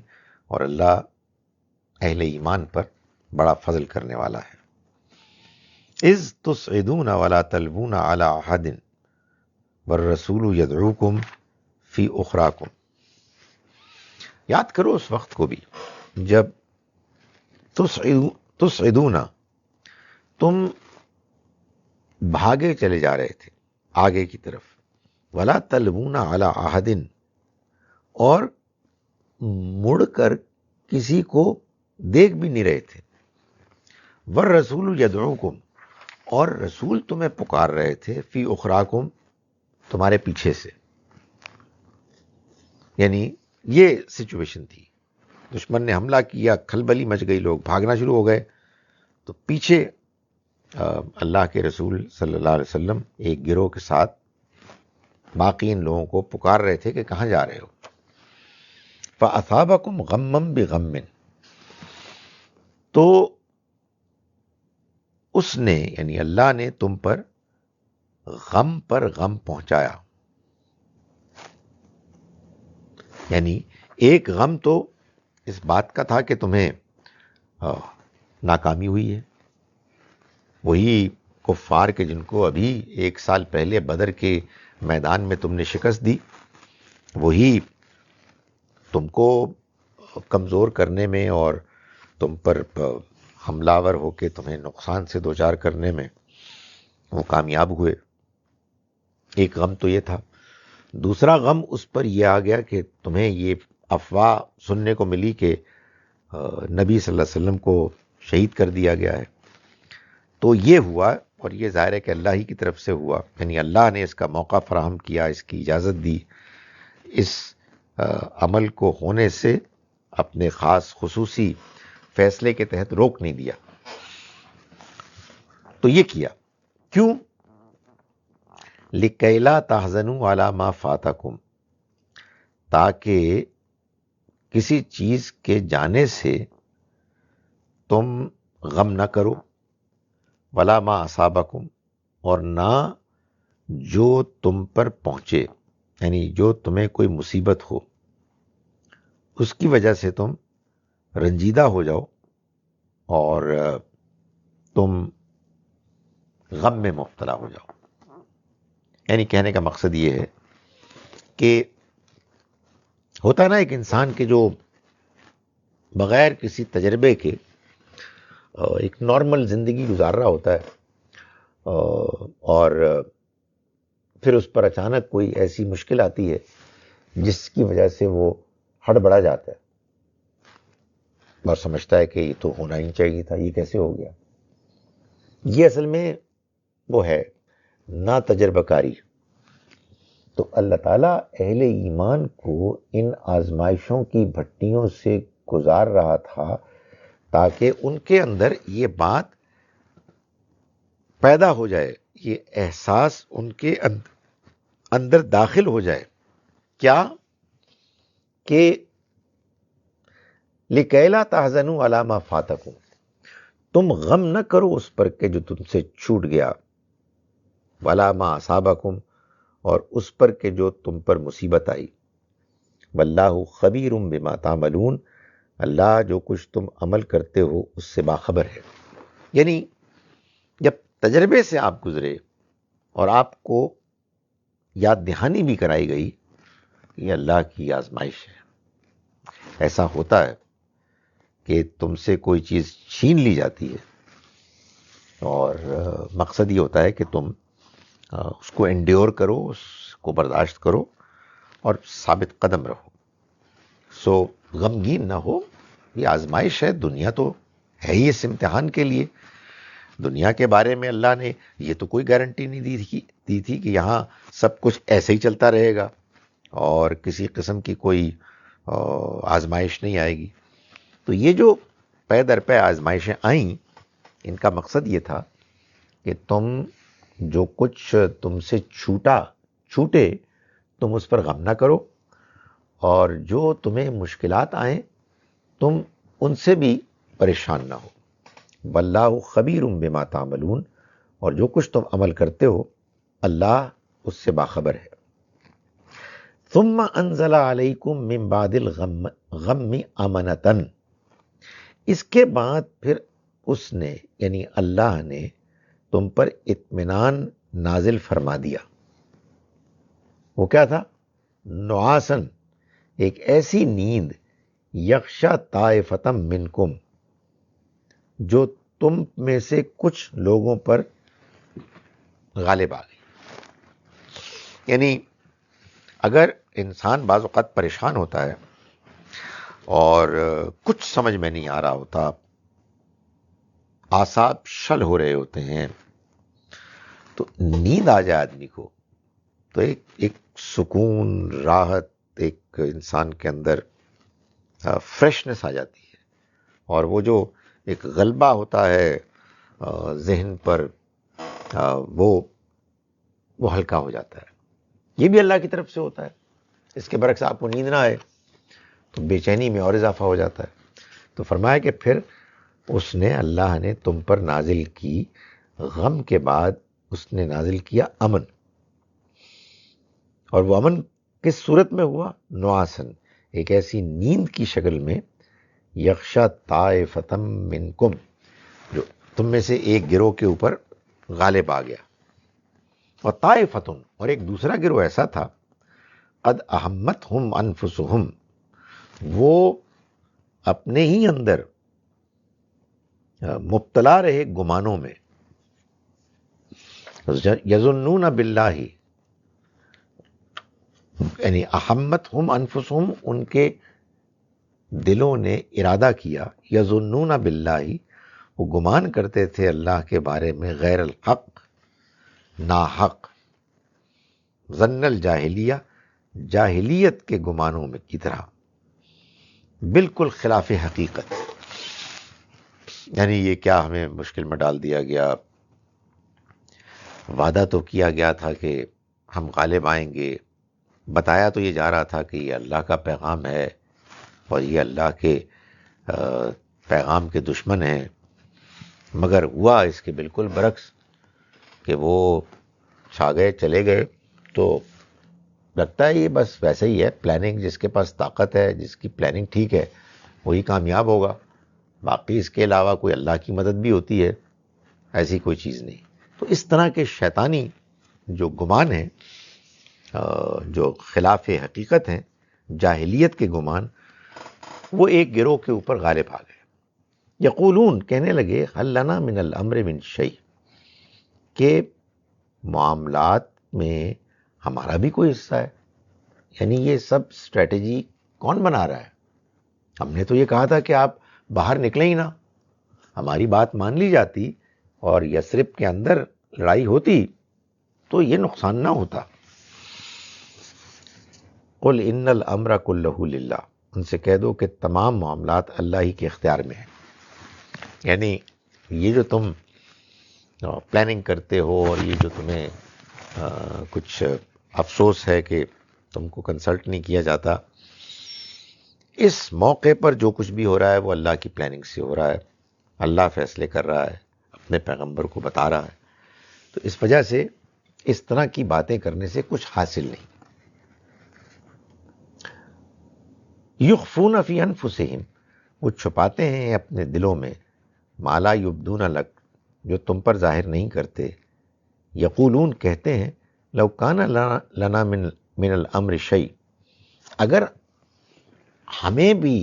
[SPEAKER 1] اور اللہ اہل ایمان پر بڑا فضل کرنے والا ہے۔ اذ تصعدون ولا تلوون علی احد والرسول یدعوکم فی اخراکم، یاد کرو اس وقت کو بھی جب تصعدون، تم بھاگے چلے جا رہے تھے آگے کی طرف، ولا تلوون علی احد، اور مڑ کر کسی کو دیکھ بھی نہیں رہے تھے، والرسول یدعوکم، اور رسول تمہیں پکار رہے تھے، فی اخراکم، تمہارے پیچھے سے، یعنی یہ سچویشن تھی، دشمن نے حملہ کیا، کھلبلی مچ گئی، لوگ بھاگنا شروع ہو گئے، تو پیچھے اللہ کے رسول صلی اللہ علیہ وسلم ایک گروہ کے ساتھ باقی ان لوگوں کو پکار رہے تھے کہ کہاں جا رہے ہو۔ فَأَصَابَكُمْ غَمًّا بِغَمٍّ، تو اس نے یعنی اللہ نے تم پر غم پہنچایا، یعنی ایک غم تو اس بات کا تھا کہ تمہیں ناکامی ہوئی ہے، وہی کفار کے جن کو ابھی 1 سال پہلے بدر کے میدان میں تم نے شکست دی، وہی تم کو کمزور کرنے میں اور تم پر حملہ آور ہو کے تمہیں نقصان سے دوچار کرنے میں وہ کامیاب ہوئے۔ ایک غم تو یہ تھا، دوسرا غم اس پر یہ آ گیا کہ تمہیں یہ افواہ سننے کو ملی کہ نبی صلی اللہ علیہ وسلم کو شہید کر دیا گیا ہے، تو یہ ہوا، اور یہ ظاہر ہے کہ اللہ ہی کی طرف سے ہوا، یعنی اللہ نے اس کا موقع فراہم کیا، اس کی اجازت دی، اس عمل کو ہونے سے اپنے خاص خصوصی فیصلے کے تحت روک نہیں دیا۔ تو یہ کیا کیوں؟ لِكَيْ لَا تَحْزَنُوا عَلَى مَا فَاتَكُمْ، تاکہ کسی چیز کے جانے سے تم غم نہ کرو، وَلَا مَا أَصَابَكُمْ، اور نہ جو تم پر پہنچے، یعنی جو تمہیں کوئی مصیبت ہو، اس کی وجہ سے تم رنجیدہ ہو جاؤ اور تم غم میں مبتلا ہو جاؤ. یعنی کہنے کا مقصد یہ ہے کہ ہوتا ہے نا ایک انسان کے جو بغیر کسی تجربے کے ایک نارمل زندگی گزار رہا ہوتا ہے اور پھر اس پر اچانک کوئی ایسی مشکل آتی ہے جس کی وجہ سے وہ ہڑبڑا جاتا ہے اور سمجھتا ہے کہ یہ تو ہونا ہی چاہیے تھا، یہ کیسے ہو گیا. یہ اصل میں وہ ہے نا تجربہ کاری. تو اللہ تعالیٰ اہل ایمان کو ان آزمائشوں کی بھٹیوں سے گزار رہا تھا تاکہ ان کے اندر یہ بات پیدا ہو جائے، یہ احساس ان کے اندر داخل ہو جائے. کیا کہ لِكَيْ لَا تَحْزَنُوا عَلَىٰ مَا فَاتَكُمْ، تم غم نہ کرو اس پر کہ جو تم سے چھوٹ گیا، وَلَا مَا أَصَابَكُمْ، اور اس پر کہ جو تم پر مصیبت آئی. وَاللَّهُ خَبِيرٌ بِمَا تَعْمَلُونَ، اللہ جو کچھ تم عمل کرتے ہو اس سے باخبر ہے. یعنی جب تجربے سے آپ گزرے اور آپ کو یاد دہانی بھی کرائی گئی، یہ اللہ کی آزمائش ہے. ایسا ہوتا ہے کہ تم سے کوئی چیز چھین لی جاتی ہے اور مقصد یہ ہوتا ہے کہ تم اس کو انڈیور کرو، اس کو برداشت کرو اور ثابت قدم رہو. سو غمگین نہ ہو، یہ آزمائش ہے. دنیا تو ہے ہی اس امتحان کے لیے. دنیا کے بارے میں اللہ نے یہ تو کوئی گارنٹی نہیں دی تھی کہ یہاں سب کچھ ایسے ہی چلتا رہے گا اور کسی قسم کی کوئی آزمائش نہیں آئے گی. تو یہ جو پے در پے آزمائشیں آئیں، ان کا مقصد یہ تھا کہ تم جو کچھ تم سے چھوٹے تم اس پر غم نہ کرو، اور جو تمہیں مشکلات آئیں تم ان سے بھی پریشان نہ ہو. واللہ خبیر بما تعملون، اور جو کچھ تم عمل کرتے ہو اللہ اس سے باخبر ہے. ثم انزل علیکم من بعد الغم امنتن، اس کے بعد پھر اس نے یعنی اللہ نے تم پر اطمینان نازل فرما دیا. وہ کیا تھا؟ نعاسن، ایک ایسی نیند، یغشا طائفتم منکم، جو تم میں سے کچھ لوگوں پر غالب آ گئی. یعنی اگر انسان بعض اوقات پریشان ہوتا ہے اور کچھ سمجھ میں نہیں آ رہا ہوتا، اعصاب شل ہو رہے ہوتے ہیں، تو نیند آ جائے آدمی کو تو ایک سکون، راحت، ایک انسان کے اندر فریشنس آ جاتی ہے، اور وہ جو ایک غلبہ ہوتا ہے ذہن پر وہ ہلکا ہو جاتا ہے. یہ بھی اللہ کی طرف سے ہوتا ہے. اس کے برعکس آپ کو نیند نہ آئے تو بے چینی میں اور اضافہ ہو جاتا ہے. تو فرمایا کہ پھر اس نے اللہ نے تم پر نازل کی، غم کے بعد اس نے نازل کیا امن. اور وہ امن کس صورت میں ہوا؟ نعاسن، ایک ایسی نیند کی شکل میں، یغشا طائفتم منکم، جو تم میں سے ایک گروہ کے اوپر غالب آ گیا. اور طائفتن، اور ایک دوسرا گروہ ایسا تھا، قد اہمتہم انفسہم، وہ اپنے ہی اندر مبتلا رہے گمانوں میں. یظنون باللہ، یعنی اہمتہم انفسہم، ان کے دلوں نے ارادہ کیا، یظنون باللہ، وہ گمان کرتے تھے اللہ کے بارے میں، غیر الحق، ناحق، ظن الجاہلیہ، جاہلیت کے گمانوں میں کی طرح، بالکل خلاف حقیقت. یعنی یہ کیا ہمیں مشکل میں ڈال دیا گیا، وعدہ تو کیا گیا تھا کہ ہم غالب آئیں گے، بتایا تو یہ جا رہا تھا کہ یہ اللہ کا پیغام ہے اور یہ اللہ کے پیغام کے دشمن ہیں، مگر ہوا اس کے بالکل برعکس کہ وہ چھا گئے، چلے گئے. تو لگتا ہے یہ بس ویسے ہی ہے، پلاننگ، جس کے پاس طاقت ہے، جس کی پلاننگ ٹھیک ہے وہی کامیاب ہوگا، باقی اس کے علاوہ کوئی اللہ کی مدد بھی ہوتی ہے، ایسی کوئی چیز نہیں۔ تو اس طرح کے شیطانی جو گمان ہیں، جو خلاف حقیقت ہیں، جاہلیت کے گمان، وہ ایک گروہ کے اوپر غالب آ گئے۔ یقولون، کہنے لگے، حل لنا من الامر من شیء، کہ معاملات میں ہمارا بھی کوئی حصہ ہے، یعنی یہ سب اسٹریٹجی کون بنا رہا ہے؟ ہم نے تو یہ کہا تھا کہ آپ باہر نکلیں ہی نہ، ہماری بات مان لی جاتی اور یثرب کے اندر لڑائی ہوتی تو یہ نقصان نہ ہوتا۔ قل ان الامر کلہ للہ، ان سے کہہ دو کہ تمام معاملات اللہ ہی کے اختیار میں ہیں۔ یعنی یہ جو تم پلاننگ کرتے ہو اور یہ جو تمہیں کچھ افسوس ہے کہ تم کو کنسلٹ نہیں کیا جاتا، اس موقع پر جو کچھ بھی ہو رہا ہے وہ اللہ کی پلاننگ سے ہو رہا ہے، اللہ فیصلے کر رہا ہے، اپنے پیغمبر کو بتا رہا ہے، تو اس وجہ سے اس طرح کی باتیں کرنے سے کچھ حاصل نہیں۔ یخفون فی انفسہم، وہ چھپاتے ہیں اپنے دلوں میں، ما لا یبدون لک، جو تم پر ظاہر نہیں کرتے۔ یقولون، کہتے ہیں، لو کان لنا من الامر شیء، اگر ہمیں بھی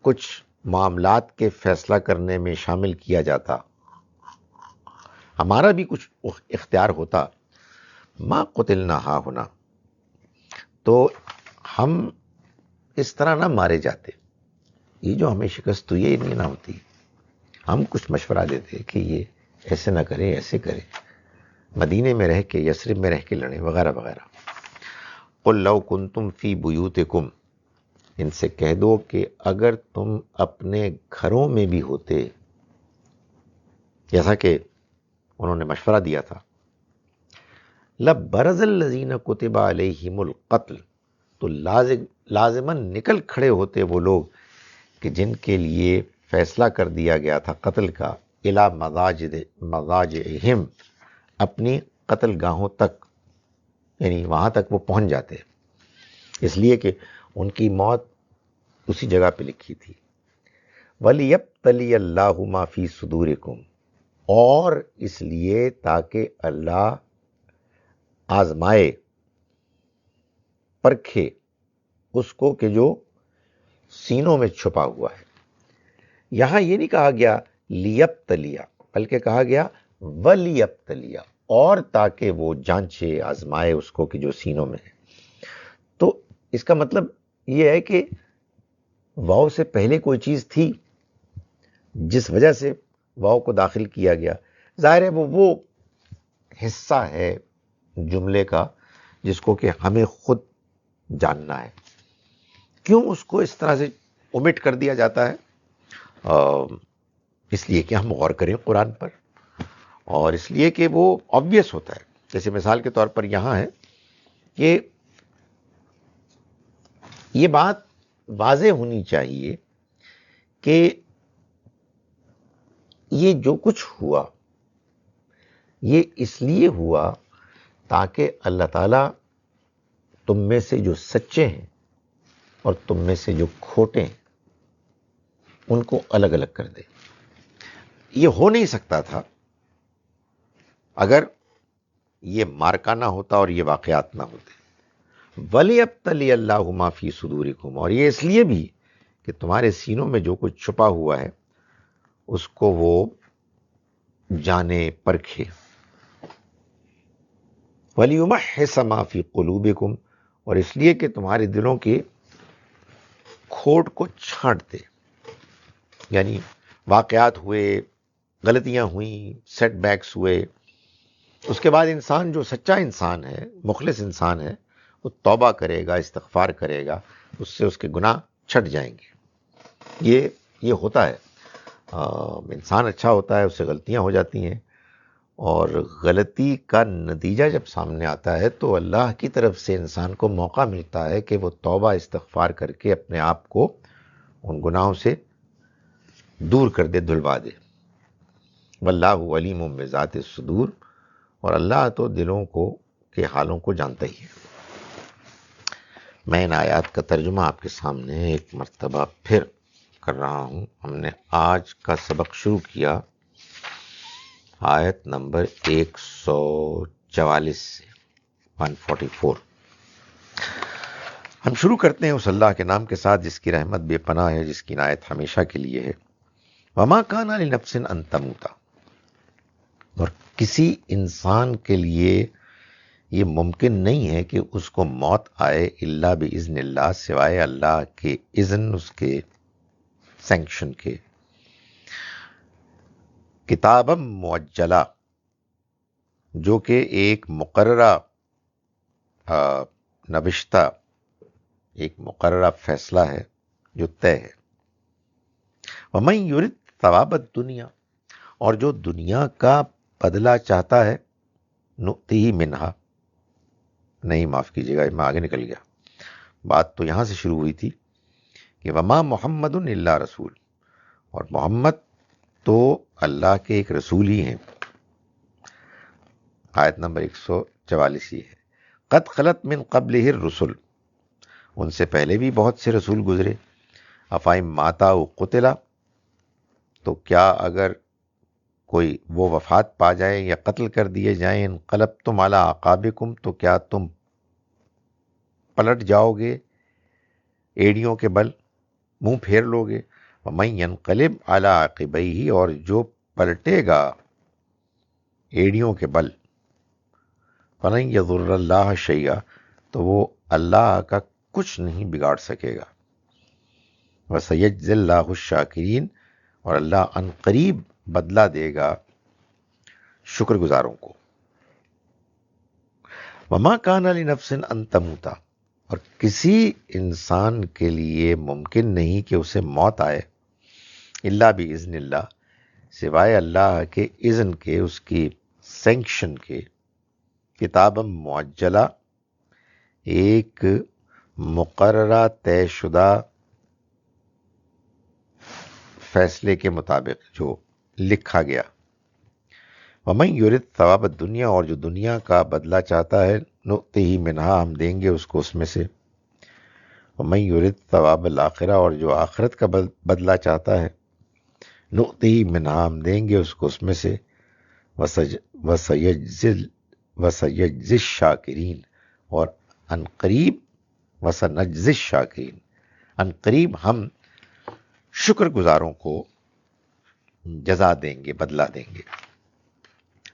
[SPEAKER 1] کچھ معاملات کے فیصلہ کرنے میں شامل کیا جاتا، ہمارا بھی کچھ اختیار ہوتا، ما قتلنا ہاہنا، تو ہم اس طرح نہ مارے جاتے، یہ جو ہمیں شکست ہوئی ہے یہ نہیں نہ ہوتی، ہم کچھ مشورہ دیتے کہ یہ ایسے نہ کرے، ایسے کرے، مدینے میں رہ کے، یثرب میں رہ کے لڑیں، وغیرہ وغیرہ۔ قل لو کنتم فی بیوتکم، ان سے کہہ دو کہ اگر تم اپنے گھروں میں بھی ہوتے، جیسا کہ انہوں نے مشورہ دیا تھا، لبرز الذین کتب علیہم القتل، تو لازماً نکل کھڑے ہوتے وہ لوگ کہ جن کے لیے فیصلہ کر دیا گیا تھا قتل کا، الی مضاجعہم، اپنی قتل گاہوں تک، یعنی وہاں تک وہ پہنچ جاتے، اس لیے کہ ان کی موت اسی جگہ پہ لکھی تھی۔ وَلِيَبْتَلِيَ اللَّهُ مَا فِي صُدُورِكُمْ، اور اس لیے تاکہ اللہ آزمائے، پرکھے اس کو کہ جو سینوں میں چھپا ہوا ہے۔ یہاں یہ نہیں کہا گیا لیبتلیہ، بلکہ کہا گیا ولیبتلیہ، اور تاکہ وہ جانچے، آزمائے اس کو کہ جو سینوں میں ہے۔ تو اس کا مطلب یہ ہے کہ واو سے پہلے کوئی چیز تھی جس وجہ سے واو کو داخل کیا گیا، ظاہر ہے وہ حصہ ہے جملے کا جس کو کہ ہمیں خود جاننا ہے، کیوں اس کو اس طرح سے اومٹ کر دیا جاتا ہے؟ اس لیے کہ ہم غور کریں قرآن پر، اور اس لیے کہ وہ آبویس ہوتا ہے۔ جیسے مثال کے طور پر یہاں ہے کہ یہ بات واضح ہونی چاہیے کہ یہ جو کچھ ہوا یہ اس لیے ہوا تاکہ اللہ تعالیٰ تم میں سے جو سچے ہیں اور تم میں سے جو کھوٹے ہیں ان کو الگ الگ کر دے۔ یہ ہو نہیں سکتا تھا اگر یہ مارکا نہ ہوتا اور یہ واقعات نہ ہوتے۔ وَلِيَبْتَلِيَ اللَّهُ مَا فِي صُدُورِكُمْ، اور یہ اس لیے بھی کہ تمہارے سینوں میں جو کچھ چھپا ہوا ہے اس کو وہ جانے، پرکھے۔ وَلِيُمَحِّصَ مَا فِي قُلُوبِكُمْ، اور اس لیے کہ تمہارے دلوں کے کھوٹ کو چھانٹ دے، یعنی واقعات ہوئے، غلطیاں ہوئیں، سیٹ بیکس ہوئے، اس کے بعد انسان جو سچا انسان ہے، مخلص انسان ہے، وہ توبہ کرے گا، استغفار کرے گا، اس سے اس کے گناہ چھٹ جائیں گے۔ یہ ہوتا ہے، انسان اچھا ہوتا ہے، اس سے غلطیاں ہو جاتی ہیں، اور غلطی کا نتیجہ جب سامنے آتا ہے تو اللہ کی طرف سے انسان کو موقع ملتا ہے کہ وہ توبہ استغفار کر کے اپنے آپ کو ان گناہوں سے دور کر دے، دھلوا دے۔ واللہ علیم بذات الصدور، اور اللہ تو دلوں کو کے حالوں کو جانتا ہی ہے۔ میں ان آیات کا ترجمہ آپ کے سامنے ایک مرتبہ پھر کر رہا ہوں۔ ہم نے آج کا سبق شروع کیا آیت نمبر 144 سے 144۔ ہم شروع کرتے ہیں اس اللہ کے نام کے ساتھ جس کی رحمت بے پناہ ہے، جس کی عنایت ہمیشہ کے لیے ہے۔ وما کان لنفس ان تموت، اور کسی انسان کے لیے یہ ممکن نہیں ہے کہ اس کو موت آئے الا باذن اللہ، سوائے اللہ کے اذن، اس کے سینکشن کے۔ کتابا معجلہ، جو کہ ایک مقررہ نوشتہ، ایک مقررہ فیصلہ ہے جو طے ہے۔ ومن یرد ثواب الدنیا، اور جو دنیا کا بدلہ چاہتا ہے، نؤتیہ منہا، نہیں معاف کیجیے گا میں آگے نکل گیا، بات تو یہاں سے شروع ہوئی تھی کہ وما محمد الا رسول، اور محمد تو اللہ کے ایک رسول ہی ہیں۔ آیت نمبر 144 یہ ہے، قد خلت من قبلہ الرسل، ان سے پہلے بھی بہت سے رسول گزرے، افائم ماتا و قتلا، تو کیا اگر کوئی وہ وفات پا جائے یا قتل کر دیے جائیں، انقلبتم علی اعقابکم، تو کیا تم پلٹ جاؤ گے ایڑیوں کے بل، منہ پھیر لو گے۔ ومن ینقلب علی عقبیہ، اور جو پلٹے گا ایڑیوں کے بل، فلن یضر اللہ شیئا، تو وہ اللہ کا کچھ نہیں بگاڑ سکے گا۔ وسیجزی اللہ الشاکرین، اور اللہ ان قریب بدلہ دے گا شکر گزاروں کو۔ وما کان لنفس ان تموت، اور کسی انسان کے لیے ممکن نہیں کہ اسے موت آئے الا باذن اللہ، سوائے اللہ کے اذن کے، اس کی سینکشن کے۔ کتابا معجلہ، ایک مقررہ طے شدہ فیصلے کے مطابق جو لکھا گیا۔ ومن یرد ثواب الدنیا، اور جو دنیا کا بدلہ چاہتا ہے، نؤتیہ منہا، ہم دیں گے اس کو اس میں سے۔ ومن یرد ثواب الآخرہ، اور جو آخرت کا بدلہ چاہتا ہے، نؤتیہ منہا، ہم دیں گے اس کو اس میں سے۔ وسیجزی الشاکرین، اور ان قریب، وسنجزی الشاکرین، ان قریب ہم شکر گزاروں کو جزا دیں گے، بدلہ دیں گے۔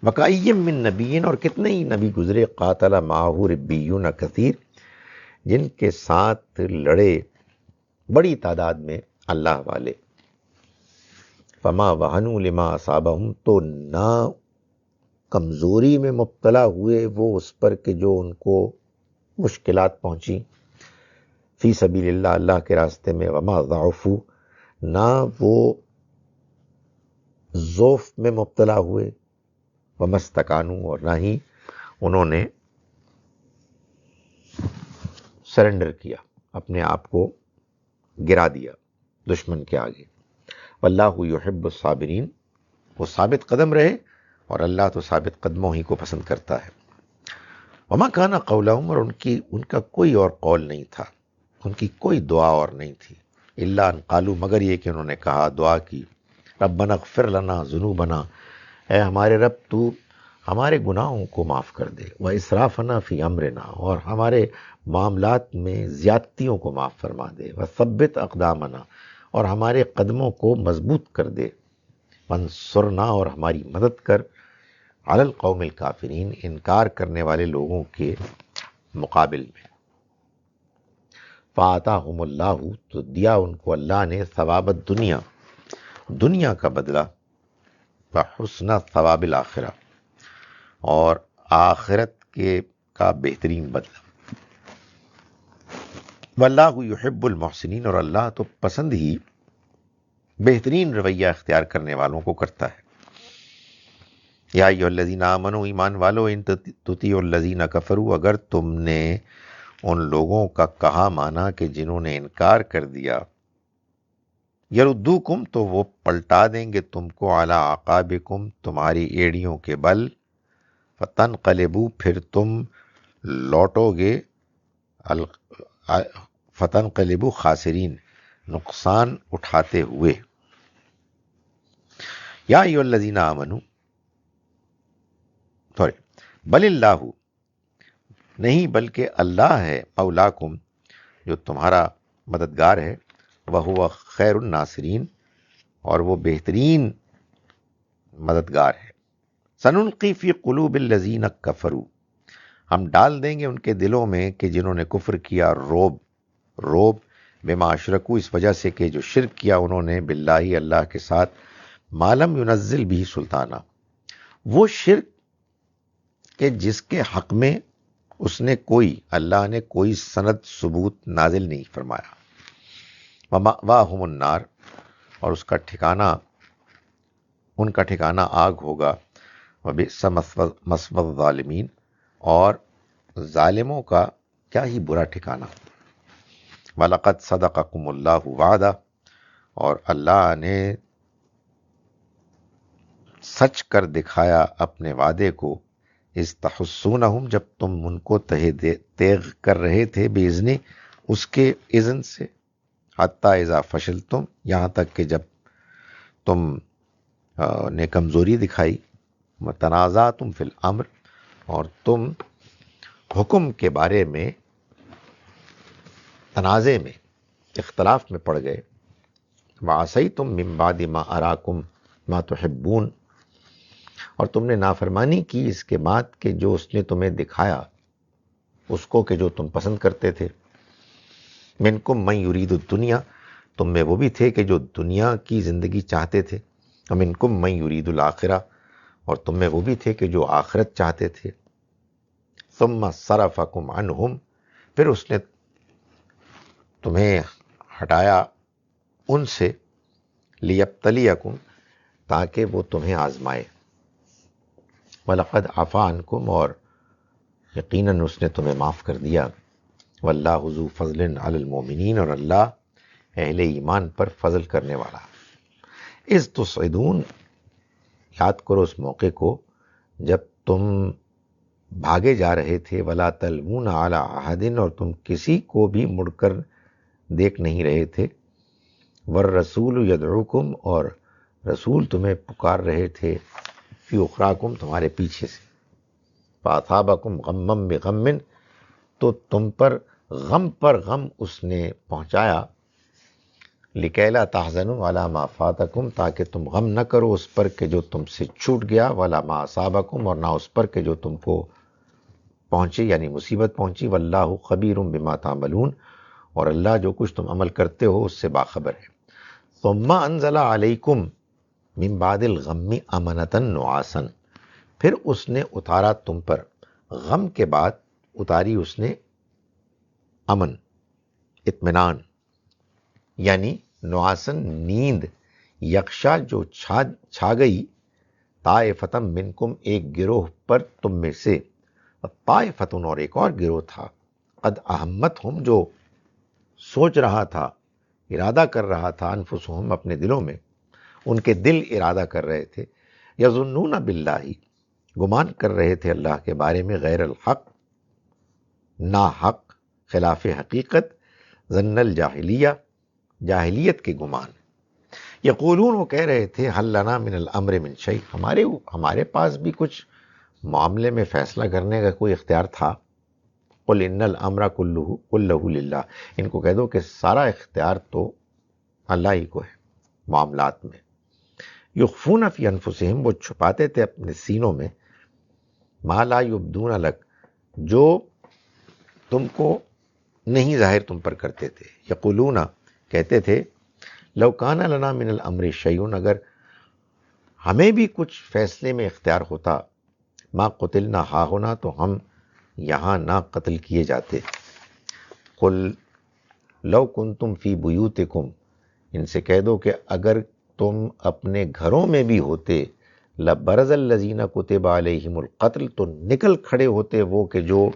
[SPEAKER 1] وکأی من نبی، اور کتنے ہی نبی گزرے، قاتل معہ ربیون کثیر، جن کے ساتھ لڑے بڑی تعداد میں اللہ والے۔ فما وہنوا لما اصابہم، تو نہ کمزوری میں مبتلا ہوئے وہ اس پر کہ جو ان کو مشکلات پہنچی، فی سبیل اللہ، اللہ کے راستے میں۔ وما ضعفوا، نہ وہ ضعف میں مبتلا ہوئے، وما استکانوا، اور نہ ہی انہوں نے سرنڈر کیا، اپنے آپ کو گرا دیا دشمن کے آگے۔ واللہ یحب الصابرین، وہ ثابت قدم رہے، اور اللہ تو ثابت قدموں ہی کو پسند کرتا ہے۔ وما کان قولہم، اور ان کا کوئی اور قول نہیں تھا، ان کی کوئی دعا اور نہیں تھی، الا ان قالوا، مگر یہ کہ انہوں نے کہا، دعا کی، ربنا اغفر لنا ذنوبنا، اے ہمارے رب تو ہمارے گناہوں کو معاف کر دے، واسرافنا فی امرنا، اور ہمارے معاملات میں زیادتیوں کو معاف فرما دے، وثبت اقدامنا، اور ہمارے قدموں کو مضبوط کر دے، وانصرنا، اور ہماری مدد کر، علی القوم الکافرین، انکار کرنے والے لوگوں کے مقابل میں۔ فآتاہم اللہ، تو دیا ان کو اللہ نے، ثواب الدنیا، دنیا کا بدلہ، وحسن ثواب الآخرہ، اور آخرت کے کا بہترین بدلہ۔ واللہ یحب المحسنین، اور اللہ تو پسند ہی بہترین رویہ اختیار کرنے والوں کو کرتا ہے۔ یا ایھا الذین آمنوا، ایمان والو، ان تطیعوا الذین کفروا، اگر تم نے ان لوگوں کا کہا مانا کہ جنہوں نے انکار کر دیا، یردوکم، تو وہ پلٹا دیں گے تم کو، علی اعقابکم، تمہاری ایڑیوں کے بل، فتنقلبوا، پھر تم لوٹو گے، فتنقلبوا خاسرین، نقصان اٹھاتے ہوئے۔ یا ایھا الذین آمنوا، بل اللہ، نہیں بلکہ اللہ ہے، مولاکم، جو تمہارا مددگار ہے، وہو خیر الناصرین، اور وہ بہترین مددگار ہے۔ سنلقی فی قلوب الذین کفروا، ہم ڈال دیں گے ان کے دلوں میں کہ جنہوں نے کفر کیا، روب بما اشرکوا، اس وجہ سے کہ جو شرک کیا انہوں نے، باللہ، اللہ کے ساتھ، ما لم ینزل بھی سلطانہ، وہ شرک کہ جس کے حق میں اس نے اللہ نے کوئی سند ثبوت نازل نہیں فرمایا۔ ومأواہم النار، اور اس کا ٹھکانہ، ان کا ٹھکانہ آگ ہوگا، وبئس مثوى الظالمین، اور ظالموں کا کیا ہی برا ٹھکانہ۔ وَلَقَدْ صَدَقَكُمُ اللَّهُ وَعْدَهُ، اور اللہ نے سچ کر دکھایا اپنے وعدے کو، اذ تحسونہم، جب تم ان کو تیغ کر رہے تھے، بإذنہ، اس کے اذن سے، حتی اذا فشلتم، یہاں تک کہ جب تم نے کمزوری دکھائی، وتنازعتم فی الامر، اور تم حکم کے بارے میں تنازع میں، اختلاف میں پڑ گئے، وعصیتم من بعد ما اراکم ما تحبون، اور تم نے نافرمانی کی اس کے بعد کہ جو اس نے تمہیں دکھایا اس کو کہ جو تم پسند کرتے تھے۔ منکم من یرید الدنیا، تم میں وہ بھی تھے کہ جو دنیا کی زندگی چاہتے تھے، ومنکم من یرید الآخرہ، اور تم میں وہ بھی تھے کہ جو آخرت چاہتے تھے۔ ثم صرفکم عنہم، پھر اس نے تمہیں ہٹایا ان سے، لیبتلیکم، تاکہ وہ تمہیں آزمائے۔ وَلَقَدْ عَفَا عَنْكُمْ، اور یقیناً اس نے تمہیں معاف کر دیا۔ وَاللَّهُ ذُو فَضْلٍ عَلَى الْمُؤْمِنِينَ، اور اللہ اہل ایمان پر فضل کرنے والا۔ اذ تصعدون، یاد کرو اس موقع کو جب تم بھاگے جا رہے تھے، وَلَا تَلْوُونَ عَلَىٰ أَحَدٍ، اور تم کسی کو بھی مڑ کر دیکھ نہیں رہے تھے، وَالرَّسُولُ يَدْعُوكُمْ، اور رسول تمہیں پکار رہے تھے، فی اخراکم، تمہارے پیچھے سے، فَأَصَابَكُمْ غَمًّا بِغَمٍّ، تو تم پر غم اس نے پہنچایا، لِكَيْ لَا تَحْزَنُوا عَلَىٰ مَا فَاتَكُمْ، تاکہ تم غم نہ کرو اس پر کہ جو تم سے چھوٹ گیا، وَلَا مَا أَصَابَكُمْ، اور نہ اس پر کہ جو تم کو پہنچی، یعنی مصیبت پہنچی۔ وَاللَّهُ خَبِيرٌ بِمَا تَعْمَلُونَ، اور اللہ جو کچھ تم عمل کرتے ہو اس سے باخبر ہے۔ ثُمَّ أَنزَلَ عَلَيْكُمْ مِن بَعْدِ الْغَمِّ أَمَنَةً نُعَاسًا، پھر اس نے اتارا تم پر، غم کے بعد اتاری اس نے امن، اطمینان، یعنی نعاسن، نیند، یکشا جو چھا گئی، طائفتم منکم، ایک گروہ پر تم میں سے، طائفتن، اور ایک اور گروہ تھا، قد اہمتہم، جو سوچ رہا تھا، ارادہ کر رہا تھا، انفسہم، اپنے دلوں میں، ان کے دل ارادہ کر رہے تھے، یظنون باللہ، گمان کر رہے تھے اللہ کے بارے میں، غیر الحق، نا حق، خلاف حقیقت، ظن الجاہلیہ، جاہلیت کے گمان۔ یقولون، وہ کہہ رہے تھے، حل لنا من الامر من شیء، ہمارے پاس بھی کچھ معاملے میں فیصلہ کرنے کا کوئی اختیار تھا۔ قل ان الامر کلہ للہ، ان کو کہہ دو کہ سارا اختیار تو اللہ ہی کو ہے معاملات میں۔ یخفون فی انفسہم، وہ چھپاتے تھے اپنے سینوں میں، ما لا یبدون لک، جو تم کو نہیں ظاہر تم پر کرتے تھے۔ یقولون، کہتے تھے، لو کان لنا من الامر شیء، اگر ہمیں بھی کچھ فیصلے میں اختیار ہوتا، ما قتلنا ہاہنا، تو ہم یہاں نہ قتل کیے جاتے۔ قل لو کنتم فی بیوتکم، ان سے کہہ دو کہ اگر تم اپنے گھروں میں بھی ہوتے، لبرز الذین کتب علیہم القتل، تو نکل کھڑے ہوتے وہ کہ جو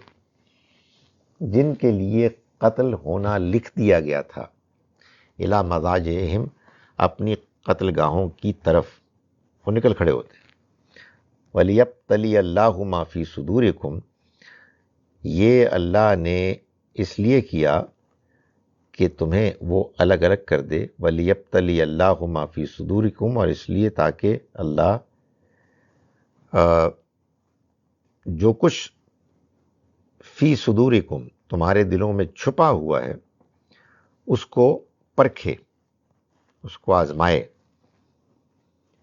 [SPEAKER 1] جن کے لیے قتل ہونا لکھ دیا گیا تھا، الی مضاجعہم، اپنی قتل گاہوں کی طرف وہ نکل کھڑے ہوتے۔ وَلِيَبْتَلِيَ اللَّهُ مَا فِي صُدُورِكُمْ، یہ اللہ نے اس لیے کیا کہ تمہیں وہ الگ الگ کر دے، وَلِيَبْتَلِيَ اللَّهُ مَا فِي صُدُورِكُمْ، اور اس لیے تاکہ اللہ جو کچھ فی صدورکم تمہارے دلوں میں چھپا ہوا ہے اس کو پرکھے، اس کو آزمائے،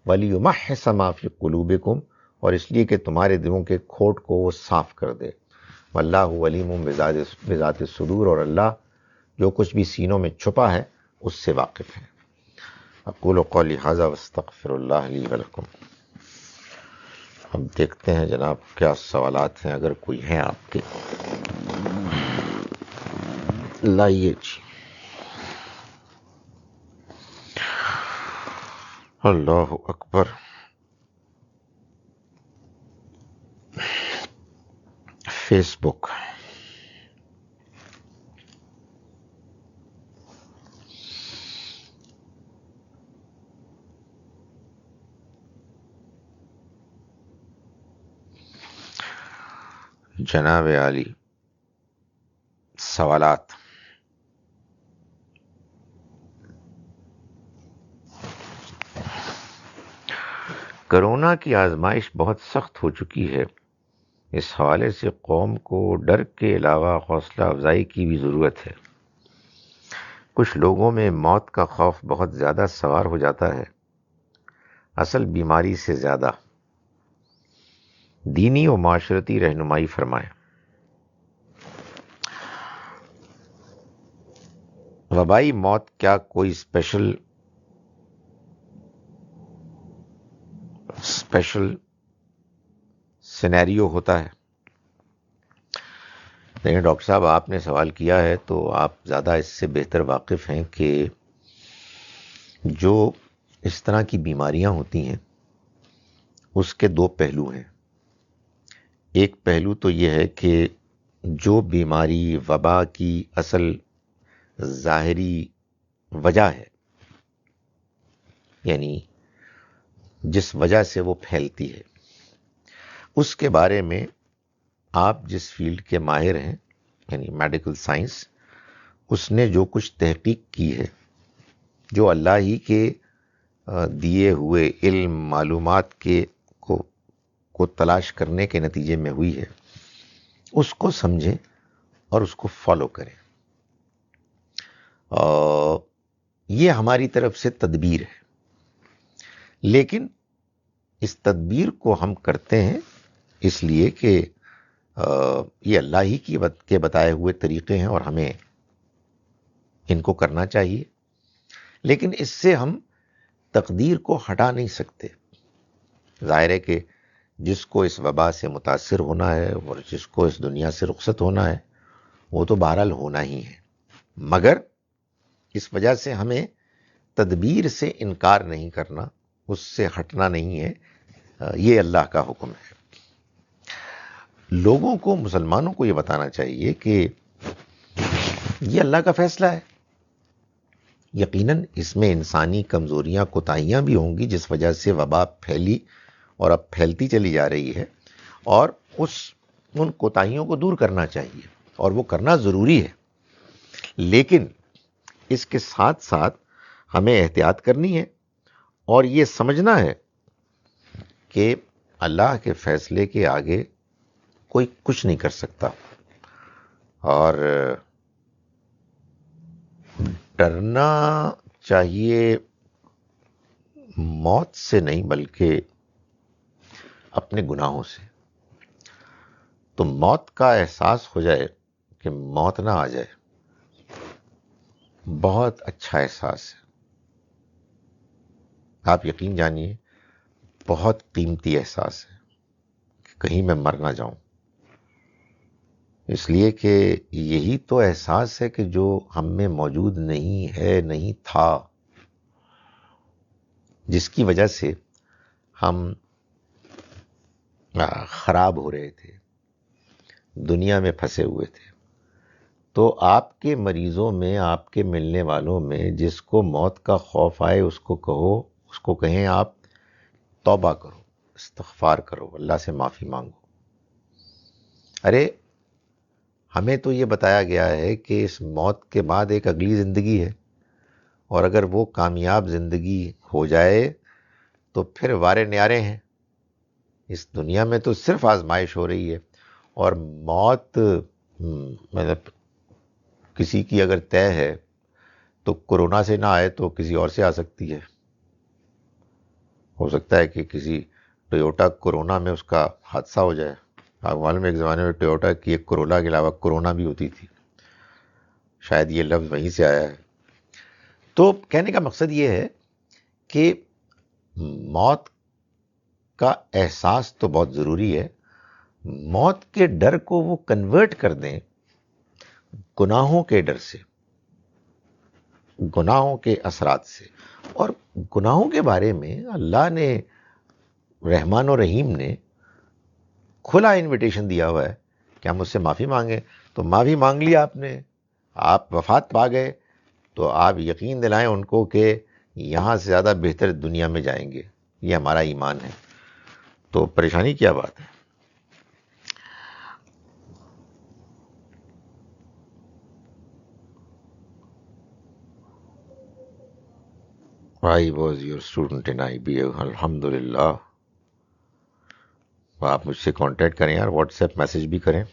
[SPEAKER 1] وَلِيُمَحِّصَ مَا فِي قُلُوبِكُمْ، اور اس لیے کہ تمہارے دلوں کے کھوٹ کو وہ صاف کر دے، وَاللَّهُ عَلِيمٌ بِذَاتِ الصُّدُورِ، اور اللہ جو کچھ بھی سینوں میں چھپا ہے اس سے واقف ہے۔ اقول قولی ھذا واستغفر اللہ لی ولکم۔ اب دیکھتے ہیں جناب کیا سوالات ہیں، اگر کوئی ہیں آپ کے لائیے جی۔ اللہ اکبر۔ فیس بک، جناب عالی سوالات۔ کرونا کی آزمائش بہت سخت ہو چکی ہے، اس حوالے سے قوم کو ڈر کے علاوہ حوصلہ افزائی کی بھی ضرورت ہے۔ کچھ لوگوں میں موت کا خوف بہت زیادہ سوار ہو جاتا ہے، اصل بیماری سے زیادہ۔ دینی و معاشرتی رہنمائی فرمائیں۔ وبائی موت کیا کوئی اسپیشل سینیریو ہوتا ہے؟ دیکھیں ڈاکٹر صاحب، آپ نے سوال کیا ہے تو آپ زیادہ اس سے بہتر واقف ہیں کہ جو اس طرح کی بیماریاں ہوتی ہیں اس کے دو پہلو ہیں۔ ایک پہلو تو یہ ہے کہ جو بیماری وبا کی اصل ظاہری وجہ ہے، یعنی جس وجہ سے وہ پھیلتی ہے، اس کے بارے میں آپ جس فیلڈ کے ماہر ہیں یعنی میڈیکل سائنس، اس نے جو کچھ تحقیق کی ہے، جو اللہ ہی کے دیے ہوئے علم معلومات کو تلاش کرنے کے نتیجے میں ہوئی ہے، اس کو سمجھیں اور اس کو فالو کریں۔ یہ ہماری طرف سے تدبیر ہے، لیکن اس تدبیر کو ہم کرتے ہیں اس لیے کہ یہ اللہ ہی کے بتائے ہوئے طریقے ہیں اور ہمیں ان کو کرنا چاہیے، لیکن اس سے ہم تقدیر کو ہٹا نہیں سکتے۔ ظاہر ہے کہ جس کو اس وبا سے متاثر ہونا ہے اور جس کو اس دنیا سے رخصت ہونا ہے وہ تو بہرحال ہونا ہی ہے، مگر اس وجہ سے ہمیں تدبیر سے انکار نہیں کرنا، اس سے ہٹنا نہیں ہے، یہ اللہ کا حکم ہے۔ لوگوں کو، مسلمانوں کو یہ بتانا چاہیے کہ یہ اللہ کا فیصلہ ہے۔ یقیناً اس میں انسانی کمزوریاں، کوتاہیاں بھی ہوں گی جس وجہ سے وبا پھیلی اور اب پھیلتی چلی جا رہی ہے، اور ان کوتاہیوں کو دور کرنا چاہیے اور وہ کرنا ضروری ہے، لیکن اس کے ساتھ ساتھ ہمیں احتیاط کرنی ہے اور یہ سمجھنا ہے کہ اللہ کے فیصلے کے آگے کوئی کچھ نہیں کر سکتا، اور ڈرنا چاہیے موت سے نہیں بلکہ اپنے گناہوں سے۔ تو موت کا احساس ہو جائے کہ موت نہ آ جائے، بہت اچھا احساس ہے، آپ یقین جانیے بہت قیمتی احساس ہے کہ کہیں میں مر نہ جاؤں، اس لیے کہ یہی تو احساس ہے کہ جو ہم میں موجود نہیں ہے، نہیں تھا، جس کی وجہ سے ہم خراب ہو رہے تھے، دنیا میں پھنسے ہوئے تھے۔ تو آپ کے مریضوں میں، آپ کے ملنے والوں میں جس کو موت کا خوف آئے، اس کو کہیں آپ توبہ کرو، استغفار کرو، اللہ سے معافی مانگو۔ ارے ہمیں تو یہ بتایا گیا ہے کہ اس موت کے بعد ایک اگلی زندگی ہے، اور اگر وہ کامیاب زندگی ہو جائے تو پھر وارے نیارے ہیں. اس دنیا میں تو صرف آزمائش ہو رہی ہے، اور موت مطلب کسی کی اگر طے ہے تو کورونا سے نہ آئے تو کسی اور سے آ سکتی ہے. ہو سکتا ہے کہ کسی ٹویوٹا کورونا میں اس کا حادثہ ہو جائے. آپ معلوم ہے ایک زمانے میں ٹویوٹا کی ایک کرولا کے علاوہ کورونا بھی ہوتی تھی، شاید یہ لفظ وہیں سے آیا ہے. تو کہنے کا مقصد یہ ہے کہ موت کا احساس تو بہت ضروری ہے. موت کے ڈر کو وہ کنورٹ کر دیں گناہوں کے ڈر سے، گناہوں کے اثرات سے. اور گناہوں کے بارے میں اللہ نے رحمان و رحیم نے کھلا انویٹیشن دیا ہوا ہے کہ ہم اس سے معافی مانگیں. تو معافی مانگ لی آپ نے، آپ وفات پا گئے، تو آپ یقین دلائیں ان کو کہ یہاں سے زیادہ بہتر دنیا میں جائیں گے. یہ ہمارا ایمان ہے. تو پریشانی کیا بات ہے؟ I was your student in IBA. الحمدللہ. آپ مجھ سے کانٹیکٹ کریں یار، واٹس ایپ میسج بھی کریں.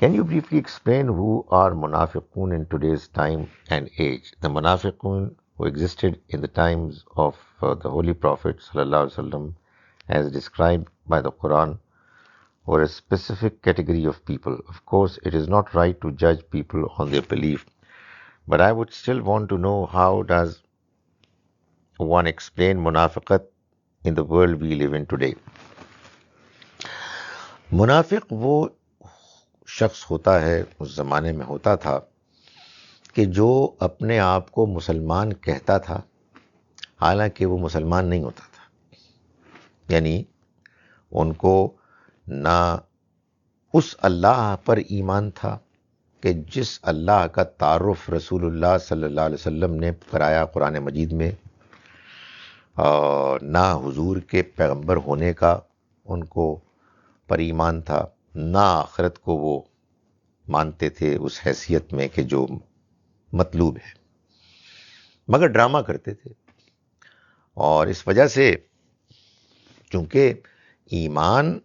[SPEAKER 1] Can you briefly explain who are munafiqun in today's time and age? The munafiqun who existed in the times of the Holy Prophet sallallahu alaihi wasallam, as described by the Quran, were a specific category of people. Of course, it is not right to judge people on their belief, but I would still want to know, how does one explain munafiqat in the world we live in today? منافق وہ شخص ہوتا ہے، اس زمانے میں ہوتا تھا، کہ جو اپنے آپ کو مسلمان کہتا تھا حالانکہ وہ مسلمان نہیں ہوتا تھا. یعنی ان کو نہ اس اللہ پر ایمان تھا کہ جس اللہ کا تعارف رسول اللہ صلی اللہ علیہ وسلم نے کرایا قرآن مجید میں، نہ حضور کے پیغمبر ہونے کا ان کو پر ایمان تھا، نہ آخرت کو وہ مانتے تھے اس حیثیت میں کہ جو مطلوب ہے، مگر ڈرامہ کرتے تھے. اور اس وجہ سے چونکہ ایمان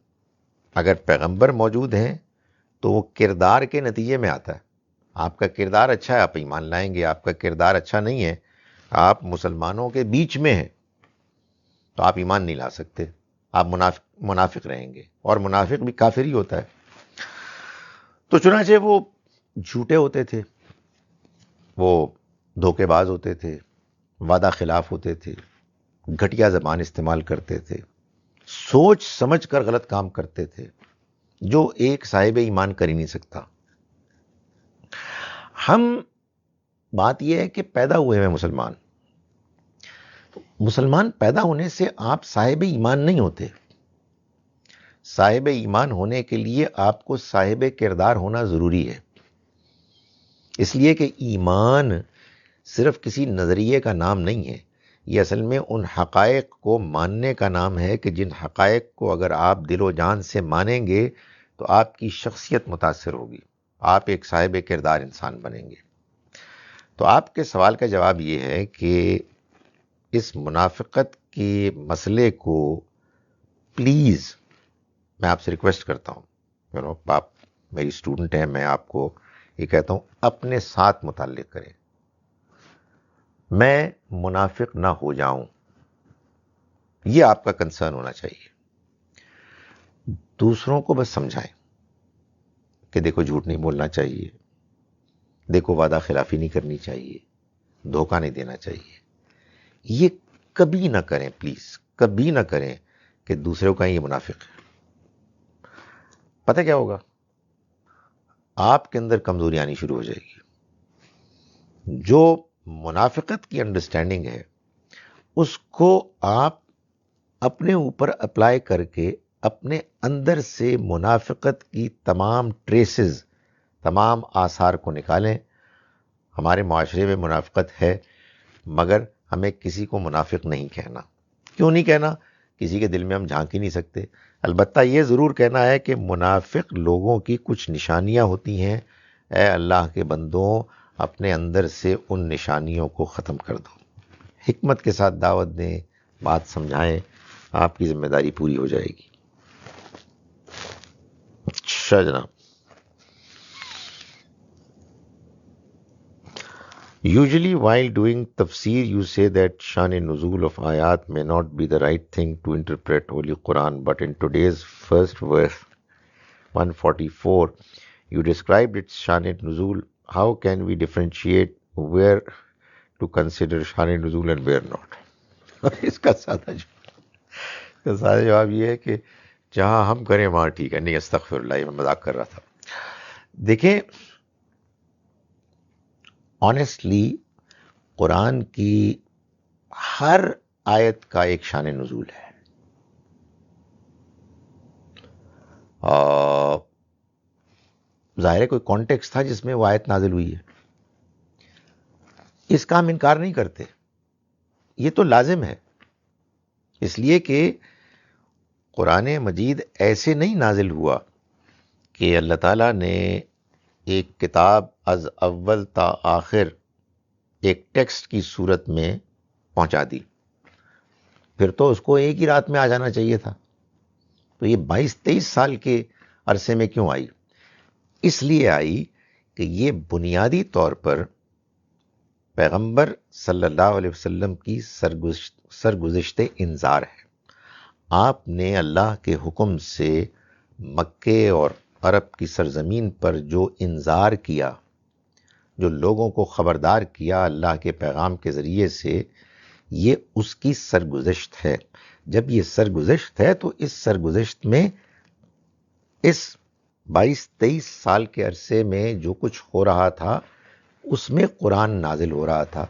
[SPEAKER 1] اگر پیغمبر موجود ہیں تو وہ کردار کے نتیجے میں آتا ہے. آپ کا کردار اچھا ہے آپ ایمان لائیں گے، آپ کا کردار اچھا نہیں ہے، آپ مسلمانوں کے بیچ میں ہیں، تو آپ ایمان نہیں لا سکتے، آپ منافق رہیں گے. اور منافق بھی کافر ہی ہوتا ہے. تو چنانچہ وہ جھوٹے ہوتے تھے، وہ دھوکے باز ہوتے تھے، وعدہ خلاف ہوتے تھے، گھٹیا زبان استعمال کرتے تھے، سوچ سمجھ کر غلط کام کرتے تھے، جو ایک صاحب ایمان کر ہی نہیں سکتا. ہم بات یہ ہے کہ پیدا ہوئے ہیں مسلمان. مسلمان پیدا ہونے سے آپ صاحب ایمان نہیں ہوتے. صاحب ایمان ہونے کے لیے آپ کو صاحب کردار ہونا ضروری ہے. اس لیے کہ ایمان صرف کسی نظریے کا نام نہیں ہے، یہ اصل میں ان حقائق کو ماننے کا نام ہے کہ جن حقائق کو اگر آپ دل و جان سے مانیں گے تو آپ کی شخصیت متاثر ہوگی، آپ ایک صاحب کردار انسان بنیں گے. تو آپ کے سوال کا جواب یہ ہے کہ اس منافقت کے مسئلے کو پلیز میں آپ سے ریکویسٹ کرتا ہوں، آپ میری اسٹوڈنٹ ہیں، میں آپ کو یہ کہتا ہوں اپنے ساتھ متعلق کریں. میں منافق نہ ہو جاؤں، یہ آپ کا کنسرن ہونا چاہیے. دوسروں کو بس سمجھائیں کہ دیکھو جھوٹ نہیں بولنا چاہیے، دیکھو وعدہ خلافی نہیں کرنی چاہیے، دھوکہ نہیں دینا چاہیے. یہ کبھی نہ کریں، پلیز کبھی نہ کریں کہ دوسرے کو کہیں یہ منافق ہے. پتہ کیا ہوگا؟ آپ کے اندر کمزوری آنی شروع ہو جائے گی. جو منافقت کی انڈرسٹینڈنگ ہے اس کو آپ اپنے اوپر اپلائی کر کے اپنے اندر سے منافقت کی تمام ٹریسز، تمام آثار کو نکالیں. ہمارے معاشرے میں منافقت ہے، مگر ہمیں کسی کو منافق نہیں کہنا. کیوں نہیں کہنا؟ کسی کے دل میں ہم جھانک ہی نہیں سکتے. البتہ یہ ضرور کہنا ہے کہ منافق لوگوں کی کچھ نشانیاں ہوتی ہیں. اے اللہ کے بندوں، اپنے اندر سے ان نشانیوں کو ختم کر دو. حکمت کے ساتھ دعوت دیں، بات سمجھائیں، آپ کی ذمہ داری پوری ہو جائے گی. اچھا جناب. Usually while doing tafsir you say that Shan Nuzul of ayat may not be the right thing to interpret Holy Quran, but in today's first verse 144 you described its Shan Nuzul. How can we differentiate where to consider Shan Nuzul and where not? اس کا سادہ جواب یہ ہے کہ جہاں ہم کریں وہاں ٹھیک ہے. نہیں، استغفر اللہ، میں مذاق کر رہا تھا. دیکھیں، آنیسٹلی قرآن کی ہر آیت کا ایک شان نزول ہے. ظاہر ہے کوئی کانٹیکس تھا جس میں وہ آیت نازل ہوئی ہے، اس کا ہم انکار نہیں کرتے. یہ تو لازم ہے، اس لیے کہ قرآن مجید ایسے نہیں نازل ہوا کہ اللہ تعالیٰ نے ایک کتاب از اول تا آخر ایک ٹیکسٹ کی صورت میں پہنچا دی. پھر تو اس کو ایک ہی رات میں آ جانا چاہیے تھا. تو یہ 22-23 سال کے عرصے میں کیوں آئی؟ اس لیے آئی کہ یہ بنیادی طور پر پیغمبر صلی اللہ علیہ وسلم کی سرگزشت انذار ہے. آپ نے اللہ کے حکم سے مکے اور عرب کی سرزمین پر جو انذار کیا، جو لوگوں کو خبردار کیا اللہ کے پیغام کے ذریعے سے، یہ اس کی سرگزشت ہے. جب یہ سرگزشت ہے تو اس سرگزشت میں اس 22-23 سال کے عرصے میں جو کچھ ہو رہا تھا اس میں قرآن نازل ہو رہا تھا.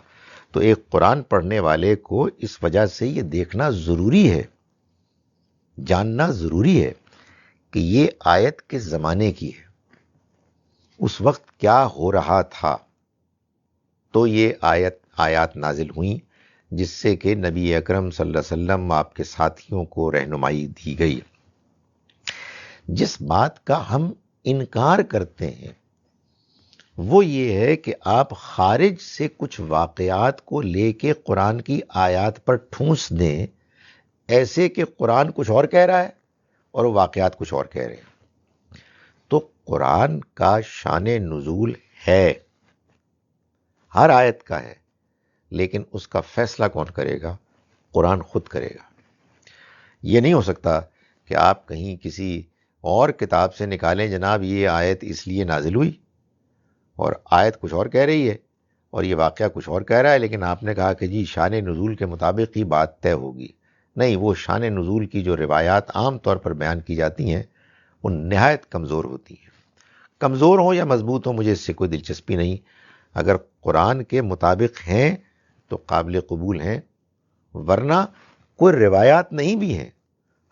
[SPEAKER 1] تو ایک قرآن پڑھنے والے کو اس وجہ سے یہ دیکھنا ضروری ہے، جاننا ضروری ہے کہ یہ آیت کس زمانے کی ہے، اس وقت کیا ہو رہا تھا. تو یہ آیات نازل ہوئیں جس سے کہ نبی اکرم صلی اللہ علیہ وسلم آپ کے ساتھیوں کو رہنمائی دی گئی. جس بات کا ہم انکار کرتے ہیں وہ یہ ہے کہ آپ خارج سے کچھ واقعات کو لے کے قرآن کی آیات پر ٹھونس دیں، ایسے کہ قرآن کچھ اور کہہ رہا ہے اور وہ واقعات کچھ اور کہہ رہے ہیں. تو قرآن کا شان نزول ہے، ہر آیت کا ہے، لیکن اس کا فیصلہ کون کرے گا؟ قرآن خود کرے گا. یہ نہیں ہو سکتا کہ آپ کہیں کسی اور کتاب سے نکالیں جناب یہ آیت اس لیے نازل ہوئی، اور آیت کچھ اور کہہ رہی ہے اور یہ واقعہ کچھ اور کہہ رہا ہے، لیکن آپ نے کہا کہ جی شان نزول کے مطابق ہی بات طے ہوگی. نہیں، وہ شان نزول کی جو روایات عام طور پر بیان کی جاتی ہیں وہ نہایت کمزور ہوتی ہیں. کمزور ہوں یا مضبوط ہوں، مجھے اس سے کوئی دلچسپی نہیں. اگر قرآن کے مطابق ہیں تو قابل قبول ہیں، ورنہ کوئی روایات نہیں بھی ہیں،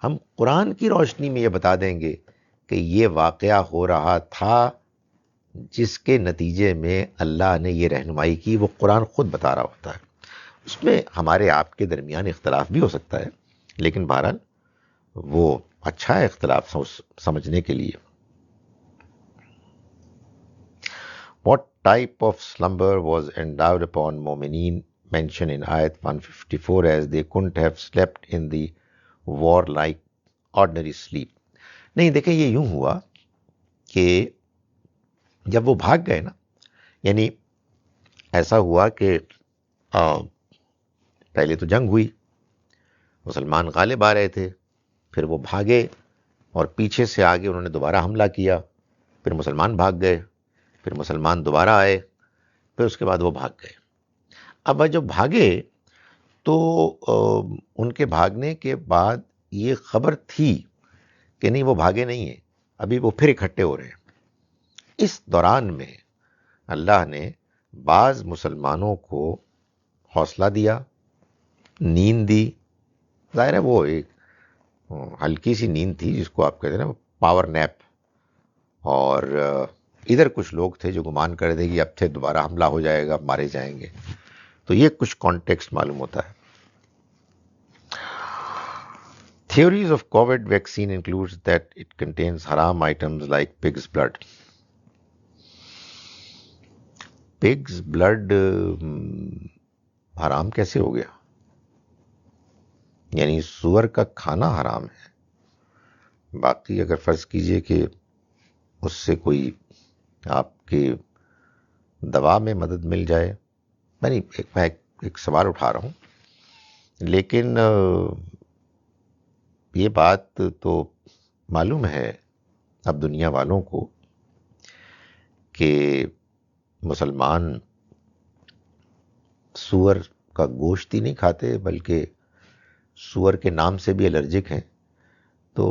[SPEAKER 1] ہم قرآن کی روشنی میں یہ بتا دیں گے کہ یہ واقعہ ہو رہا تھا جس کے نتیجے میں اللہ نے یہ رہنمائی کی. وہ قرآن خود بتا رہا ہوتا ہے. اس میں ہمارے آپ کے درمیان اختلاف بھی ہو سکتا ہے، لیکن بہرحال وہ اچھا ہے اختلاف سمجھنے کے لیے. What type of slumber was endowed upon Mu'mineen mentioned in Ayat 154 as they couldn't have slept in the war like ordinary sleep? نہیں، دیکھیں یہ یوں ہوا کہ جب وہ بھاگ گئے نا، یعنی ایسا ہوا کہ پہلے تو جنگ ہوئی، مسلمان غالب آ رہے تھے، پھر وہ بھاگے اور پیچھے سے آگے انہوں نے دوبارہ حملہ کیا، پھر مسلمان بھاگ گئے، پھر مسلمان دوبارہ آئے، پھر اس کے بعد وہ بھاگ گئے. اب جب بھاگے تو ان کے بھاگنے کے بعد یہ خبر تھی کہ نہیں وہ بھاگے نہیں ہیں، ابھی وہ پھر اکٹھے ہو رہے ہیں. اس دوران میں اللہ نے بعض مسلمانوں کو حوصلہ دیا، نیند دی. ظاہر ہے وہ ایک ہلکی سی نیند تھی جس کو آپ کہتے ہیں نا پاور نیپ. اور ادھر کچھ لوگ تھے جو گمان کر رہے تھے کہ اب تھے دوبارہ حملہ ہو جائے گا، مارے جائیں گے. تو یہ کچھ کانٹیکسٹ معلوم ہوتا ہے. Theories of COVID vaccine includes that it contains haram items like pig's blood. Pig's blood حرام کیسے ہو گیا؟ یعنی سور کا کھانا حرام ہے، باقی اگر فرض کیجئے کہ اس سے کوئی آپ کے دوا میں مدد مل جائے، میں ایک سوال اٹھا رہا ہوں، لیکن یہ بات تو معلوم ہے اب دنیا والوں کو کہ مسلمان سور کا گوشت ہی نہیں کھاتے بلکہ سور کے نام سے بھی الرجک ہیں، تو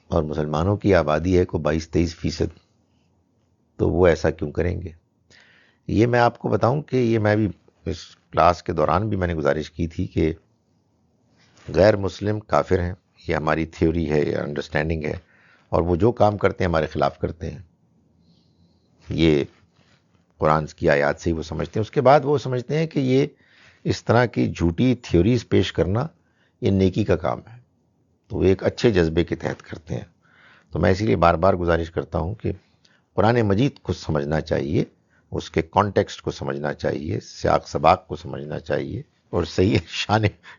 [SPEAKER 1] اور مسلمانوں کی آبادی ہے کو 22-23%، تو وہ ایسا کیوں کریں گے؟ یہ میں آپ کو بتاؤں کہ یہ میں بھی اس کلاس کے دوران بھی میں نے گزارش کی تھی کہ غیر مسلم کافر ہیں، یہ ہماری تھیوری ہے، یہ انڈرسٹینڈنگ ہے، اور وہ جو کام کرتے ہیں ہمارے خلاف کرتے ہیں، یہ قرآن کی آیات سے ہی وہ سمجھتے ہیں۔ اس کے بعد وہ سمجھتے ہیں کہ یہ اس طرح کی جھوٹی تھیوریز پیش کرنا یہ نیکی کا کام ہے، تو وہ ایک اچھے جذبے کے تحت کرتے ہیں۔ تو میں اسی لیے بار بار گزارش کرتا ہوں کہ قرآن مجید کو سمجھنا چاہیے، اس کے کانٹیکسٹ کو سمجھنا چاہیے، سیاق سباق کو سمجھنا چاہیے، اور صحیح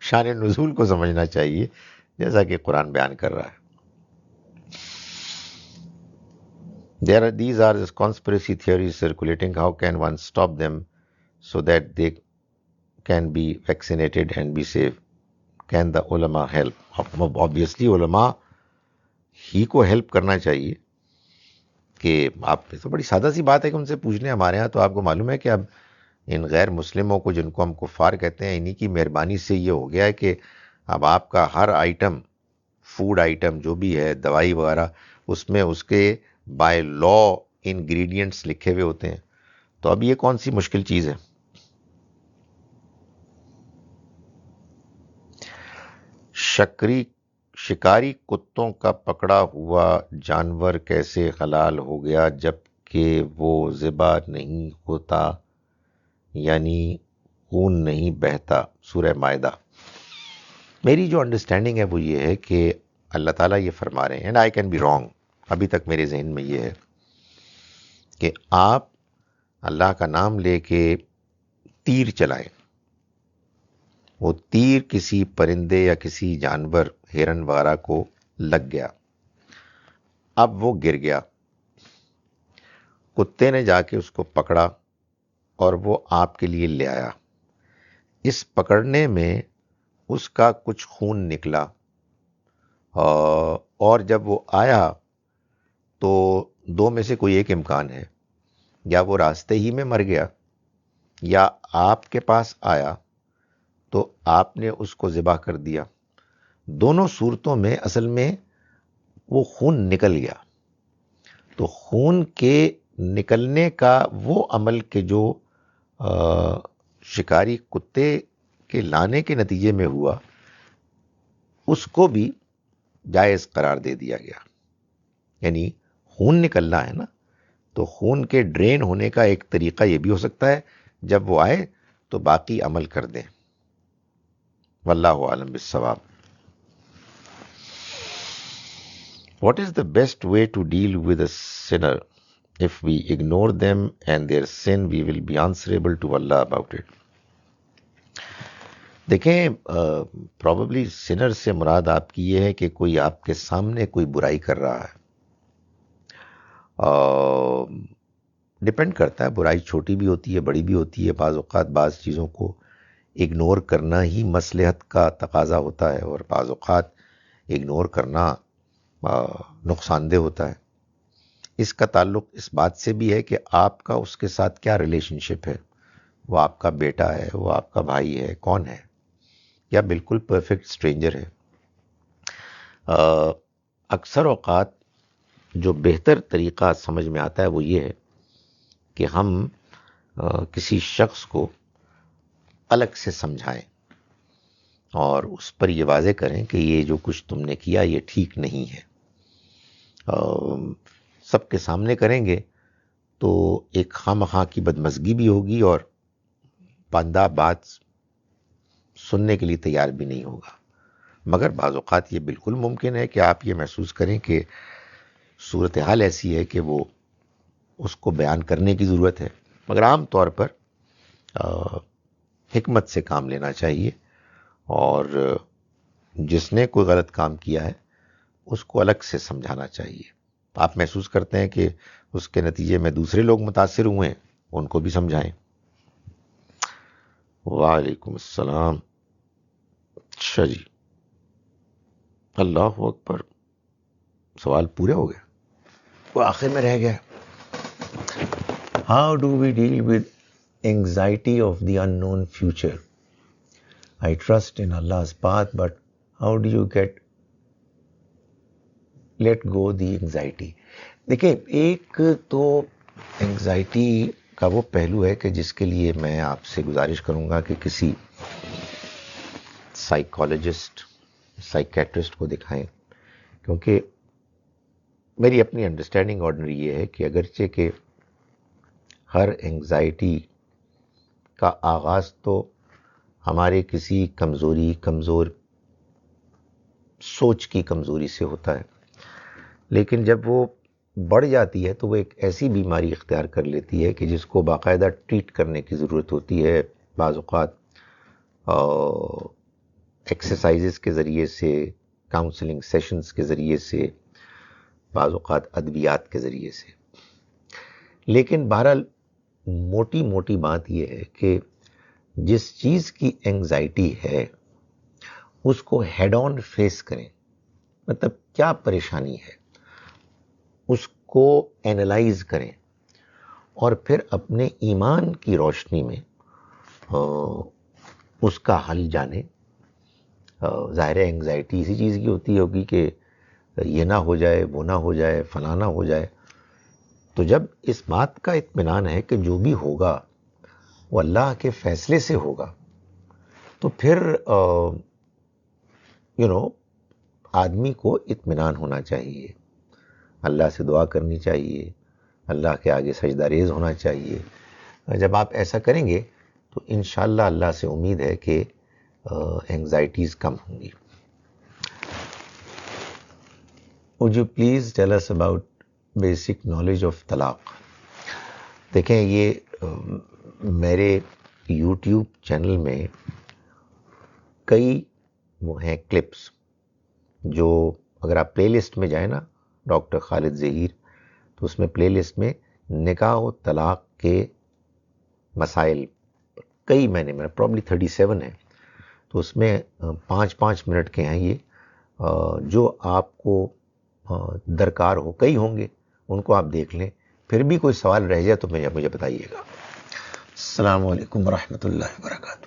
[SPEAKER 1] شان نزول کو سمجھنا چاہیے جیسا کہ قرآن بیان کر رہا ہے۔ These are the conspiracy theories circulating. How can one stop them so that they can be vaccinated and be safe? Can the ulama help? Obviously علماء ہی کو ہیلپ کرنا چاہیے، کہ آپ تو بڑی سادہ سی بات ہے کہ ان سے پوچھ لیں۔ ہمارے ہاں تو آپ کو معلوم ہے کہ اب ان غیر مسلموں کو، جن کو ہم کفار کہتے ہیں، انہی کی مہربانی سے یہ ہو گیا ہے کہ اب آپ کا ہر آئٹم، فوڈ آئٹم جو بھی ہے، دوائی وغیرہ، اس میں اس کے بائی لا انگریڈینٹس لکھے ہوئے ہوتے ہیں، تو اب یہ کون سی مشکل چیز ہے؟ شکاری کتوں کا پکڑا ہوا جانور کیسے حلال ہو گیا جبکہ وہ ذبح نہیں ہوتا، یعنی خون نہیں بہتا؟ سورہ مائدہ۔ میری جو انڈرسٹینڈنگ ہے وہ یہ ہے کہ اللہ تعالیٰ یہ فرما رہے ہیں، and I can be wrong, ابھی تک میرے ذہن میں یہ ہے کہ آپ اللہ کا نام لے کے تیر چلائیں، وہ تیر کسی پرندے یا کسی جانور، ہرن وغیرہ کو لگ گیا، اب وہ گر گیا، کتے نے جا کے اس کو پکڑا اور وہ آپ کے لیے لے آیا، اس پکڑنے میں اس کا کچھ خون نکلا، اور جب وہ آیا تو دو میں سے کوئی ایک امکان ہے، یا وہ راستے ہی میں مر گیا، یا آپ کے پاس آیا تو آپ نے اس کو ذبح کر دیا۔ دونوں صورتوں میں اصل میں وہ خون نکل گیا، تو خون کے نکلنے کا وہ عمل کہ جو شکاری کتے کے لانے کے نتیجے میں ہوا، اس کو بھی جائز قرار دے دیا گیا۔ یعنی خون نکلنا ہے نا، تو خون کے ڈرین ہونے کا ایک طریقہ یہ بھی ہو سکتا ہے جب وہ آئے تو باقی عمل کر دیں۔ واللہ عالم بالصواب۔ What is the best way to deal with a sinner? If we ignore them and their sin, we will be answerable to Allah about it. دیکھیں، probably sinner سے مراد آپ کی یہ ہے کہ کوئی آپ کے سامنے کوئی برائی کر رہا ہے۔ ڈپینڈ کرتا ہے، برائی چھوٹی بھی ہوتی ہے، بڑی بھی ہوتی ہے، بعض اوقات بعض چیزوں کو اگنور کرنا ہی مصلحت کا تقاضا ہوتا ہے، اور بعض اوقات اگنور کرنا نقصان دہ ہوتا ہے۔ اس کا تعلق اس بات سے بھی ہے کہ آپ کا اس کے ساتھ کیا ریلیشن شپ ہے، وہ آپ کا بیٹا ہے، وہ آپ کا بھائی ہے، کون ہے، یا بالکل پرفیکٹ اسٹرینجر ہے۔ اکثر اوقات جو بہتر طریقہ سمجھ میں آتا ہے وہ یہ ہے کہ ہم کسی شخص کو الگ سے سمجھائیں اور اس پر یہ واضح کریں کہ یہ جو کچھ تم نے کیا یہ ٹھیک نہیں ہے۔ سب کے سامنے کریں گے تو ایک خواہ کی بدمزگی بھی ہوگی، اور بندہ بات سننے کے لیے تیار بھی نہیں ہوگا۔ مگر بعض اوقات یہ بالکل ممکن ہے کہ آپ یہ محسوس کریں کہ صورتحال ایسی ہے کہ وہ اس کو بیان کرنے کی ضرورت ہے، مگر عام طور پر حکمت سے کام لینا چاہیے، اور جس نے کوئی غلط کام کیا ہے اس کو الگ سے سمجھانا چاہیے۔ آپ محسوس کرتے ہیں کہ اس کے نتیجے میں دوسرے لوگ متاثر ہوئے ہیں، ان کو بھی سمجھائیں۔ وعلیکم السلام۔ اچھا جی، اللہ اکبر، سوال پورے ہو گئے، وہ آخر میں رہ گیا۔ How do we deal with anxiety of the unknown نون فیوچر؟ I trust in Allah's path, but how do you let go the anxiety? دیکھیں، ایک تو اینگزائٹی کا وہ پہلو ہے کہ جس کے لیے میں آپ سے گزارش کروں گا کہ کسی سائیکالوجسٹ، سائیکیٹرسٹ کو دکھائیں، کیونکہ میری اپنی انڈرسٹینڈنگ آرڈنری یہ ہے کہ اگرچہ کہ ہر اینگزائٹی کا آغاز تو ہمارے کسی کمزور سوچ کی کمزوری سے ہوتا ہے، لیکن جب وہ بڑھ جاتی ہے تو وہ ایک ایسی بیماری اختیار کر لیتی ہے کہ جس کو باقاعدہ ٹریٹ کرنے کی ضرورت ہوتی ہے، بعض اوقات ایکسرسائزز کے ذریعے سے، کاؤنسلنگ سیشنز کے ذریعے سے، بعض اوقات ادویات کے ذریعے سے۔ لیکن بہرحال موٹی بات یہ ہے کہ جس چیز کی اینگزائٹی ہے اس کو ہیڈ آن فیس کریں، مطلب کیا پریشانی ہے اس کو اینالائز کریں، اور پھر اپنے ایمان کی روشنی میں اس کا حل جانیں۔ ظاہر اینگزائٹی اسی چیز کی ہوتی ہوگی کہ یہ نہ ہو جائے، وہ نہ ہو جائے، فلاں نہ ہو جائے۔ تو جب اس بات کا اطمینان ہے کہ جو بھی ہوگا وہ اللہ کے فیصلے سے ہوگا، تو پھر آدمی کو اطمینان ہونا چاہیے، اللہ سے دعا کرنی چاہیے، اللہ کے آگے سجدہ ریز ہونا چاہیے۔ جب آپ ایسا کریں گے تو انشاءاللہ اللہ سے امید ہے کہ اینگزائٹیز کم ہوں گی۔ Would you please tell us about basic knowledge of طلاق؟ دیکھیں، یہ میرے یوٹیوب چینل میں کئی وہ ہیں کلپس، جو اگر آپ پلے لسٹ میں جائیں نا، ڈاکٹر خالد ظہیر، تو اس میں پلے لسٹ میں نکاح و طلاق کے مسائل کئی میں پرابلی 37 ہیں، تو اس میں 5 منٹ کے ہیں یہ، جو آپ کو درکار ہو، کئی ہوں گے، ان کو آپ دیکھ لیں۔ پھر بھی کوئی سوال رہ جائے تو مجھے بتائیے گا۔ السلام علیکم ورحمۃ اللہ وبرکاتہ۔